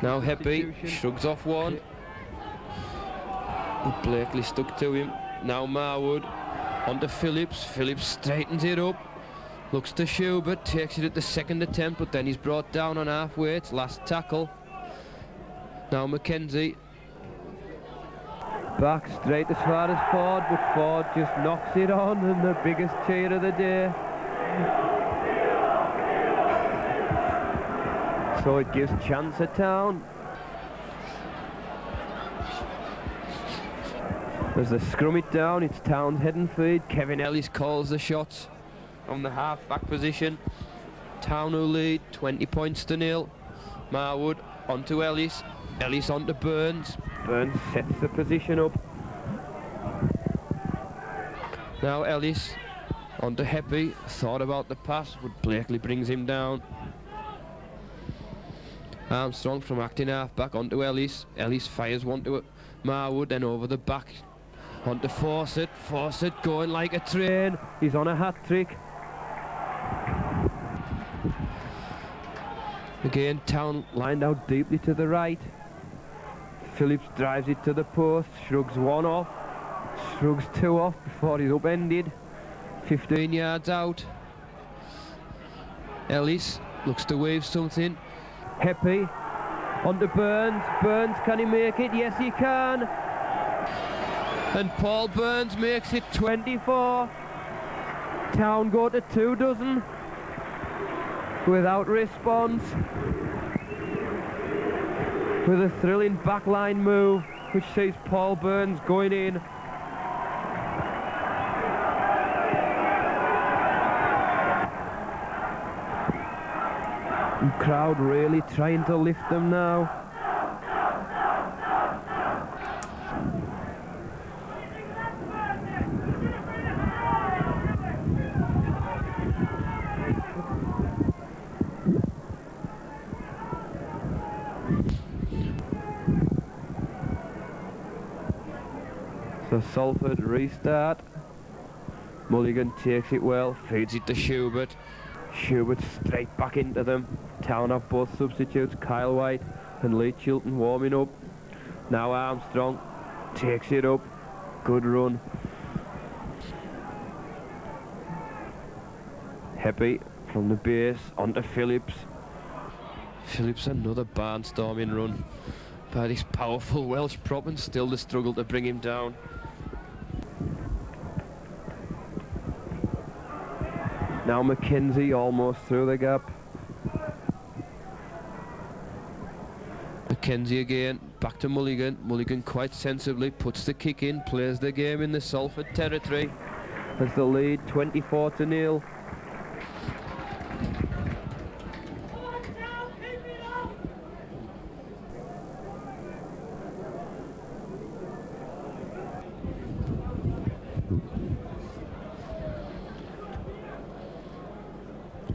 Now Happy shrugs off one. Blakely stuck to him. Now Marwood onto Phillips. Phillips straightens it up. Looks to Schubert, takes it at the second attempt, but then he's brought down on halfway. It's last tackle. Now Mackenzie. Back straight as far as Ford, but Ford just knocks it on, and the biggest cheer of the day. So it gives chance at Town. As they scrum it down, it's Town's head and feed. Kevin Ellis calls the shots from the half-back position. Town who lead 20 points to 0. Marwood onto Ellis. Ellis onto Burns. Burns sets the position up. Now Ellis onto Happy. Thought about the pass, but Blakely brings him down. Armstrong from acting half-back onto Ellis. Ellis fires one to Marwood, then over the back onto Fawcett. Fawcett going like a train. He's on a hat-trick. Again, Town lined out deeply to the right. Phillips drives it to the post, shrugs one off, shrugs two off before he's upended. 15 yards out. Ellis looks to wave something. Happy onto Burns. Burns, can he make it? Yes, he can. And Paul Burns makes it 24. Town go to 24 without response. With a thrilling backline move, which sees Paul Burns going in. The crowd really trying to lift them now. So Salford restart. Mulligan takes it well, feeds it to Schubert. Schubert straight back into them. Town have both substitutes, Kyle White and Lee Chilton warming up. Now Armstrong takes it up. Good run. Happy from the base onto Phillips. Phillips another barnstorming run by this powerful Welsh prop, and still the struggle to bring him down. Now Mackenzie almost through the gap. Mackenzie again, back to Mulligan. Mulligan quite sensibly puts the kick in, plays the game in the Salford territory as the lead 24-0.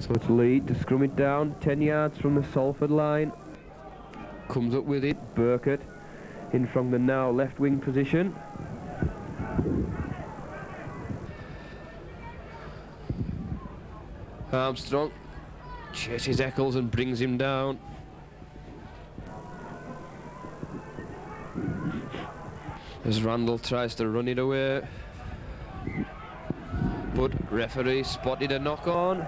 So it's lead to scrum it down, 10 yards from the Salford line. Comes up with it, Burkett in from the now left wing position. Armstrong chases Eccles and brings him down. As Randall tries to run it away. But referee spotted a knock on.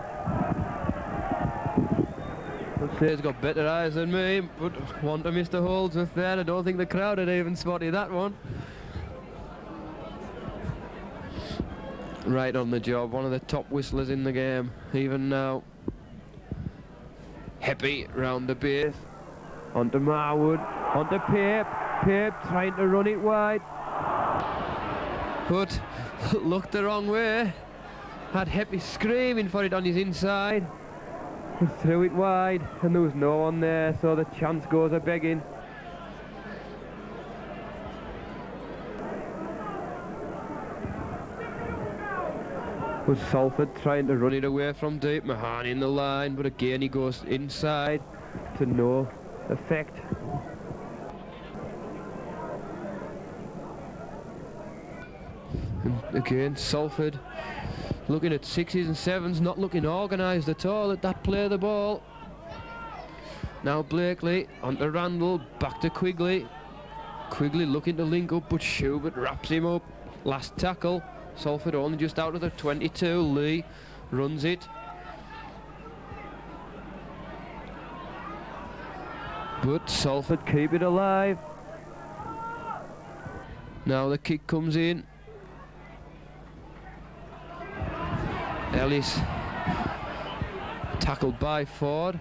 He's got better eyes than me, but one to Mr. Holdsworth there. I don't think the crowd had even spotted that one. Right on the job, one of the top whistlers in the game, even now. Happy round the base, onto Marwood, onto Pape. Pape trying to run it wide, but looked the wrong way. Had Happy screaming for it on his inside. He threw it wide and there was no one there, so the chance goes a begging. Was Salford trying to run it away from deep. Mahan in the line, but again he goes inside to no effect. And again Salford looking at sixes and sevens, not looking organised at all at that play of the ball. Now Blakely onto Randall, back to Quigley. Quigley looking to link up, but Schubert wraps him up. Last tackle. Salford only just out of the 22. Lee runs it. But Salford keep it alive. Now the kick comes in. Ellis tackled by Ford.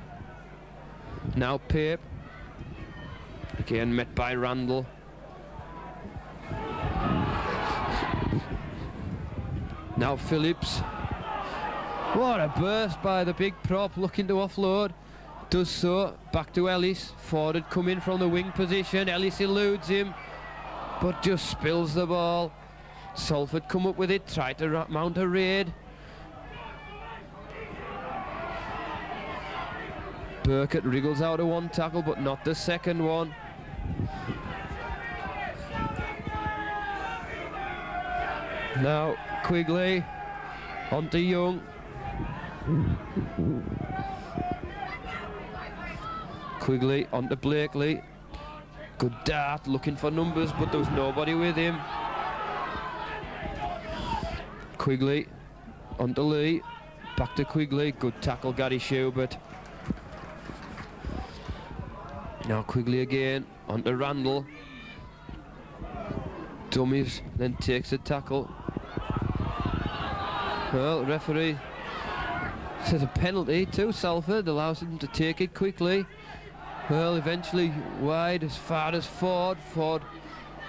Now Pape. Again met by Randall. Now Phillips. What a burst by the big prop, looking to offload. Does so. Back to Ellis. Ford had come in from the wing position. Ellis eludes him, but just spills the ball. Salford come up with it, try to mount a raid. Burkett wriggles out of one tackle, but not the second one. Now Quigley onto Young. Quigley onto Blakely. Good dart, looking for numbers, but there was nobody with him. Quigley onto Lee. Back to Quigley. Good tackle, Gary Schubert. Now Quigley again onto Randall. Dummies, then takes a tackle. Well, referee says a penalty to Salford, allows him to take it quickly. Well, eventually wide as far as Ford. Ford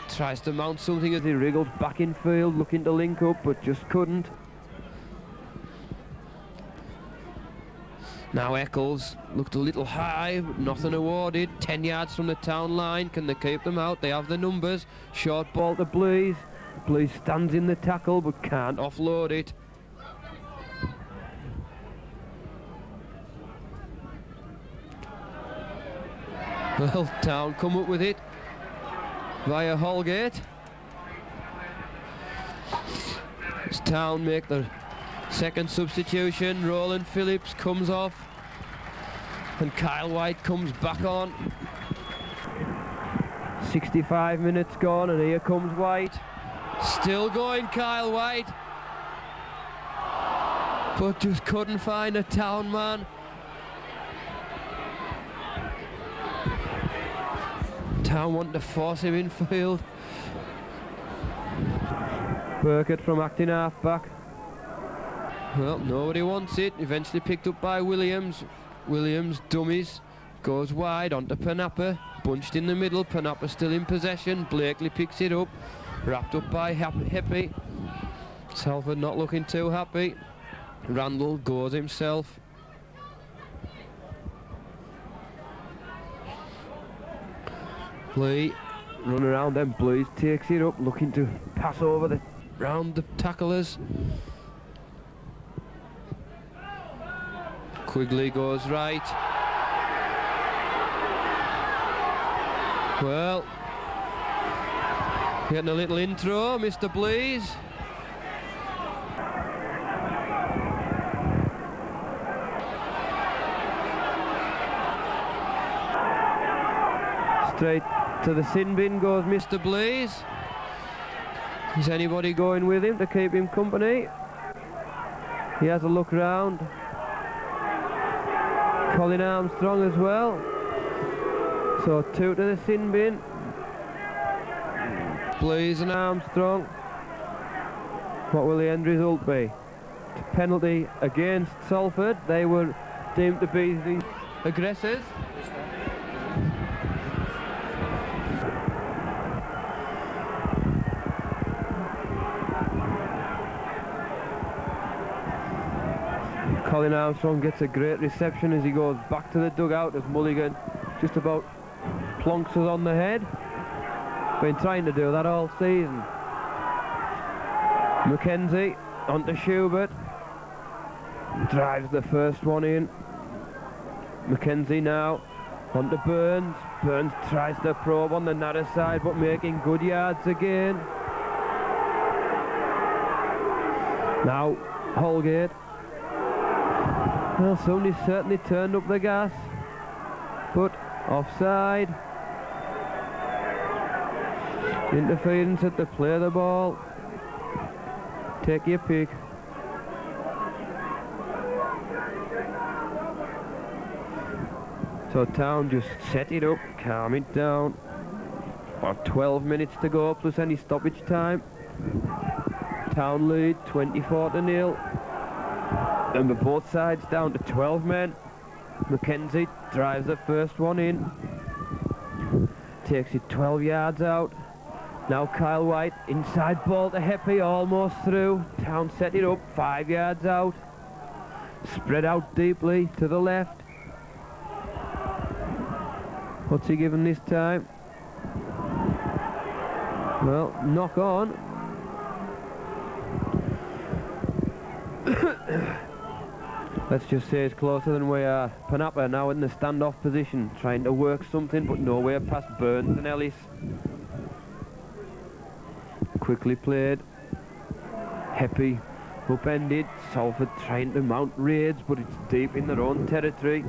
tries to mount something as he wriggles back in field, looking to link up, but just couldn't. Now Eccles looked a little high, but nothing awarded. 10 yards from the town line. Can they keep them out? They have the numbers. Short ball to Blease. Blease stands in the tackle but can't offload it. Well, Town come up with it via Holgate. As Town make the second substitution, Roland Phillips comes off and Kyle White comes back on. 65 minutes gone and here comes White. Still going Kyle White, but just couldn't find a Town man. Town wanted to force him in field. Burkett from acting half back. Well, nobody wants it. Eventually picked up by Williams. Williams dummies. Goes wide onto Panappa. Bunched in the middle. Panappa still in possession. Blakely picks it up. Wrapped up by Happy. Salford not looking too happy. Randall goes himself. Lee run around them. Blease takes it up, looking to pass over the round the tacklers. Quigley goes right. Well, getting a little intro, Mr. Blease. Straight to the sin bin goes Mr. Blease. Is anybody going with him to keep him company? He has a look round. Colin Armstrong as well. So 2 to the sin bin. Blees and Armstrong. What will the end result be? Penalty against Salford. They were deemed to be the aggressors. Colin Armstrong gets a great reception as he goes back to the dugout as Mulligan just about plonks us on the head. Been trying to do that all season. Mackenzie onto Schubert. Drives the first one in. Mackenzie now onto Burns. Burns tries to probe on the narrow side but making good yards again. Now Holgate. Well, somebody's certainly turned up the gas, but offside. Interference at the play of the ball. Take your pick. So Town just set it up, calm it down. About 12 minutes to go plus any stoppage time. Town lead 24-0. And with both sides down to 12 men. Mackenzie drives the first one in. Takes it 12 yards out. Now Kyle White, inside ball to Heppy, almost through. Town set it up 5 yards out. Spread out deeply to the left. What's he given this time? Well, knock on. Let's just say it's closer than we are. Panapa now in the standoff position, trying to work something, but nowhere past Burns and Ellis. Quickly played. Heppy upended. Salford trying to mount raids, but it's deep in their own territory.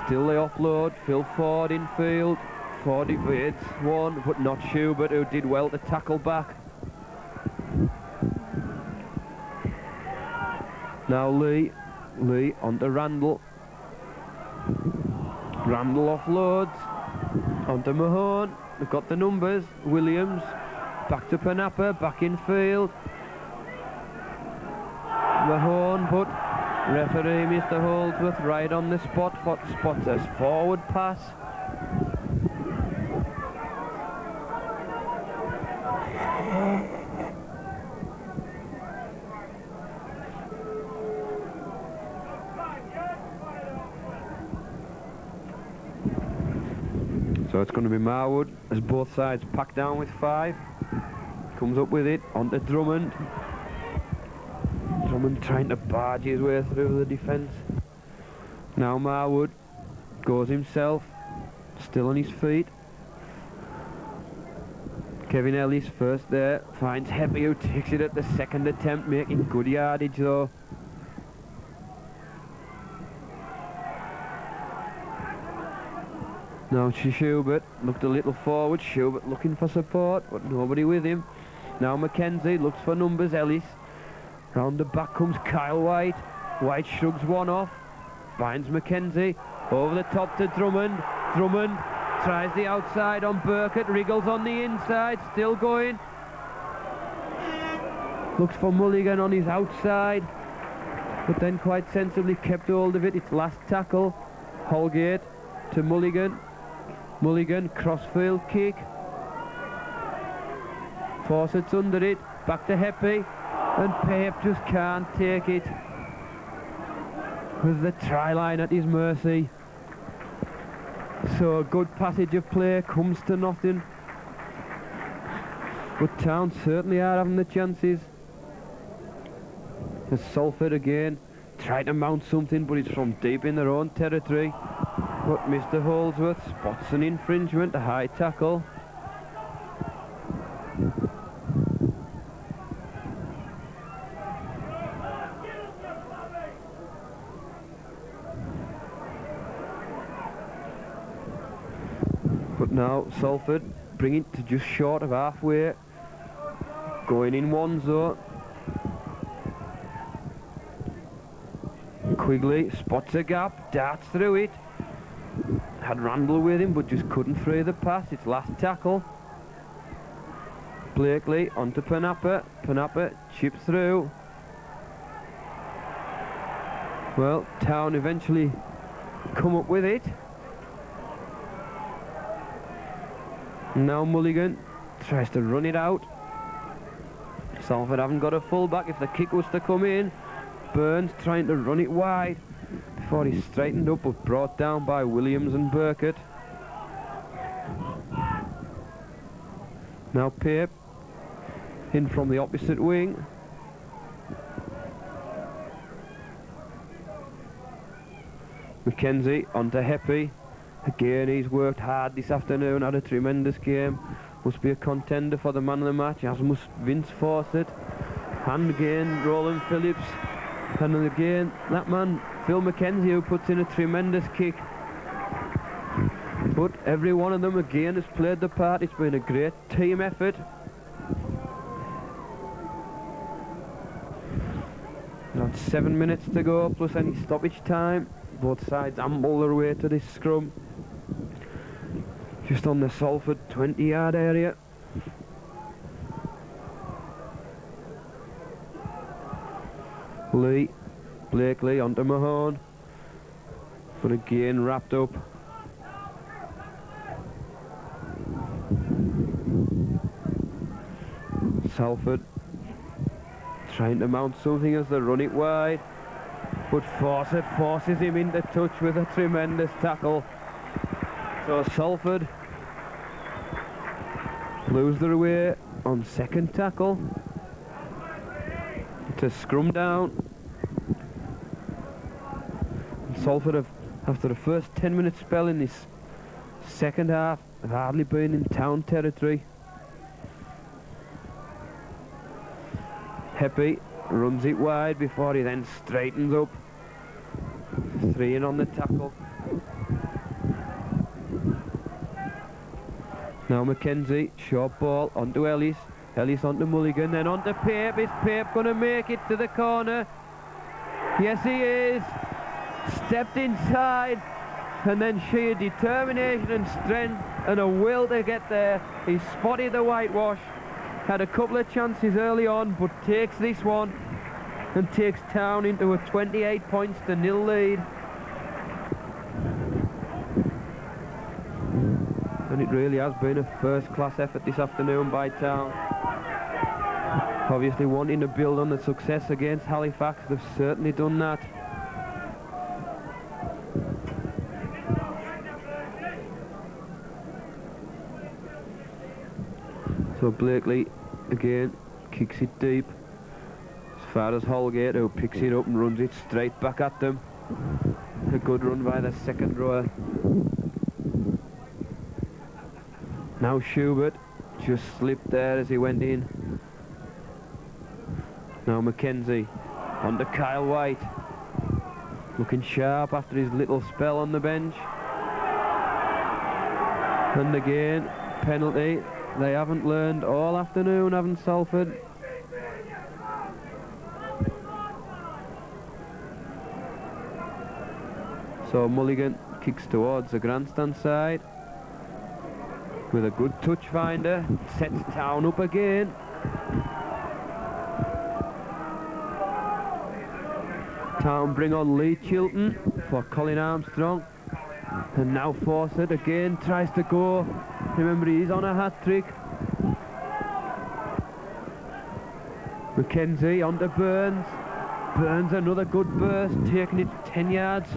Still they offload. Phil Ford in field. Ford evades one, but not Schubert, who did well to tackle back. Now Lee onto Randall. Randall offloads onto Mahone. They've got the numbers. Williams back to Panapa, back in field. Mahone, but referee Mr. Holdsworth right on the spot. Spots a forward pass. So it's going to be Marwood as both sides pack down with 5. Comes up with it onto Drummond. Drummond trying to barge his way through the defence. Now Marwood goes himself, still on his feet. Kevin Ellis first there, finds Heppy, who takes it at the second attempt, making good yardage though. Now Schubert looked a little forward. Schubert looking for support, but nobody with him. Now Mackenzie looks for numbers. Ellis. Round the back comes Kyle White. White shrugs one off. Finds Mackenzie. Over the top to Drummond. Drummond tries the outside on Burkett. Wriggles on the inside. Still going. Looks for Mulligan on his outside. But then quite sensibly kept hold of it. It's last tackle. Holgate to Mulligan. Mulligan, crossfield kick. Fawcett's under it, back to Heppy, and Pape just can't take it. With the try line at his mercy. So a good passage of play comes to nothing. But Town certainly are having the chances. As Salford again try to mount something, but it's from deep in their own territory. But Mr. Holdsworth spots an infringement, a high tackle. But now Salford bring it to just short of halfway. Going in one zone. Quigley spots a gap, darts through it. Had Randall with him, but just couldn't free the pass. It's last tackle. Blakely onto Panapa. Panapa chips through. Well, Town eventually come up with it. Now Mulligan tries to run it out. Salford haven't got a full-back if the kick was to come in. Burns trying to run it wide before he's straightened up, but brought down by Williams and Burkett. Now Pape in from the opposite wing. Mackenzie onto Heppy. Again, he's worked hard this afternoon, had a tremendous game. Must be a contender for the man of the match, as must Vince Fawcett. And again, Roland Phillips. And again, that man, Phil Mackenzie, who puts in a tremendous kick. But every one of them again has played the part. It's been a great team effort. Now 7 minutes to go, plus any stoppage time. Both sides amble their way to this scrum. Just on the Salford 20-yard area. Lee, Blakely onto Mahone, but again wrapped up. Salford trying to mount something as they run it wide, but Fawcett forces him into touch with a tremendous tackle. So Salford lose their way on second tackle to scrum down. And Salford have, after the first 10-minute spell in this second half, have hardly been in Town territory. Heppy runs it wide before he then straightens up. 3 in on the tackle. Now Mackenzie, short ball onto Ellis. Ellis onto Mulligan, then onto Pape. Is Pape going to make it to the corner? Yes, he is. Stepped inside, and then sheer determination and strength and a will to get there. He spotted the whitewash. Had a couple of chances early on, but takes this one and takes Town into a 28 points to 0 lead. And it really has been a first-class effort this afternoon by Town. Obviously wanting to build on the success against Halifax, they've certainly done that. So Blakely again kicks it deep as far as Holgate, who picks it up and runs it straight back at them. A good run by the second rower. Now Schubert just slipped there as he went in. Now Mackenzie onto Kyle White, looking sharp after his little spell on the bench. And again, penalty. They haven't learned all afternoon, haven't Salford? So Mulligan kicks towards the grandstand side with a good touch finder, sets Town up again. Town bring on Lee Chilton for Colin Armstrong, and now Fawcett again tries to go. Remember, he's on a hat-trick. Mackenzie onto Burns. Burns another good burst, taking it 10 yards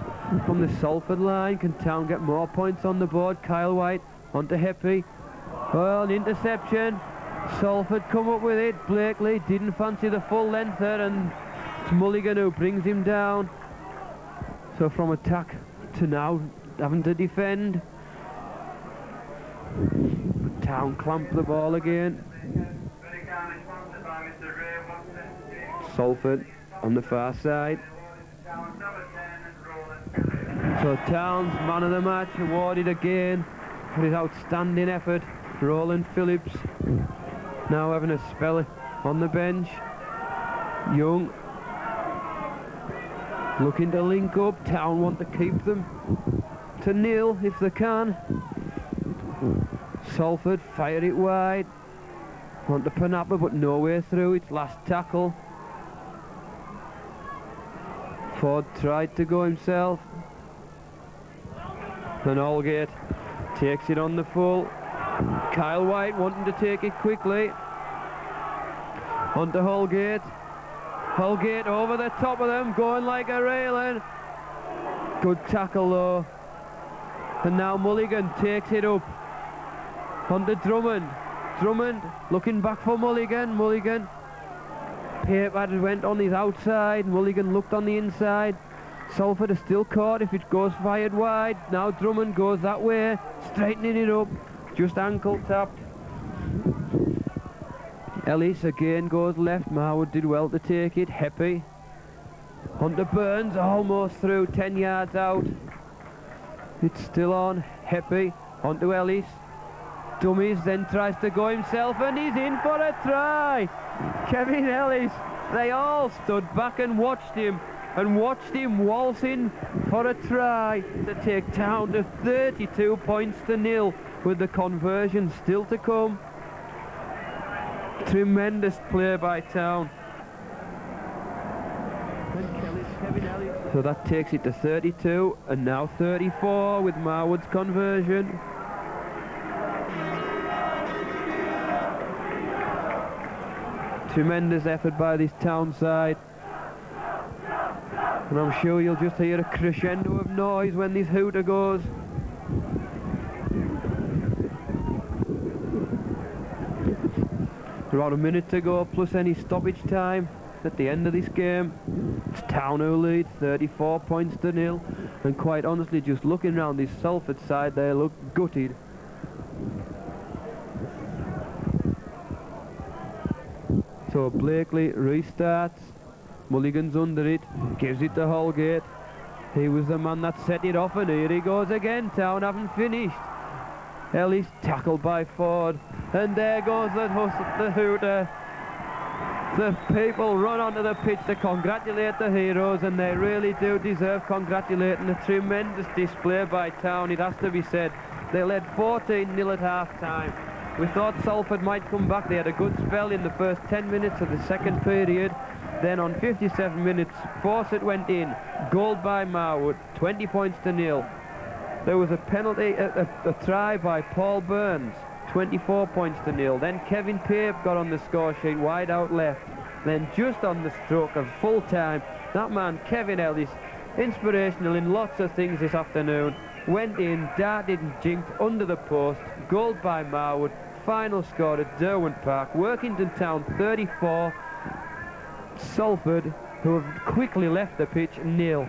from the Salford line. Can Town get more points on the board? Kyle White onto Heppy. Well, an interception. Salford come up with it. Blakely didn't fancy the full length there, and it's Mulligan who brings him down. So from attack to now having to defend. But Town clamp the ball again. Salford on the far side. So Town's man of the match awarded again for his outstanding effort. Roland Phillips now having a spell on the bench. Young Looking to link up. Town want to keep them to nil if they can. Salford fire it wide. Want to Panapa but nowhere through. It's last tackle. Ford tried to go himself. And Allgate takes it on the full. Kyle White wanting to take it quickly. On to Holgate. Holgate over the top of them, going like a railing. Good tackle though. And now Mulligan takes it up. On to Drummond. Drummond looking back for Mulligan. Mulligan. Paper went on his outside. Mulligan looked on the inside. Salford is still caught if it goes fired wide. Now Drummond goes that way, straightening it up. Just ankle tapped. Ellis again goes left. Marwood did well to take it. Heppy. Hunter Burns almost through, 10 yards out. It's still on. Heppy. Onto Ellis. Dummies, then tries to go himself and he's in for a try. Kevin Ellis. They all stood back and watched him waltz in for a try to take Town to 32 points to nil with the conversion still to come. Tremendous play by Town. So that takes it to 32 and now 34 with Marwood's conversion. Tremendous effort by this Town side. And I'm sure you'll just hear a crescendo of noise when this hooter goes. About a minute to go plus any stoppage time at the end of this game. It's Town who lead 34 points to nil, and quite honestly just looking around this Salford side they look gutted. So Blakely restarts. Mulligan's under it, gives it to Holgate. He was the man that set it off and here he goes again. Town haven't finished. Ellis tackled by Ford and there goes the hooter. The people run onto the pitch to congratulate the heroes and they really do deserve congratulating. A tremendous display by Town, it has to be said. They led 14-0 at half time. We thought Salford might come back. They had a good spell in the first 10 minutes of the second period. Then on 57 minutes, Fawcett went in. Goal by Marwood, 20 points to nil. There was a penalty, a try by Paul Burns, 24 points to nil. Then Kevin Pape got on the score sheet, wide out left. Then just on the stroke of full time, that man, Kevin Ellis, inspirational in lots of things this afternoon, went in, darted and jinked under the post. Goal by Marwood. Final score at Derwent Park. Workington Town 34. Salford, who have quickly left the pitch, nil.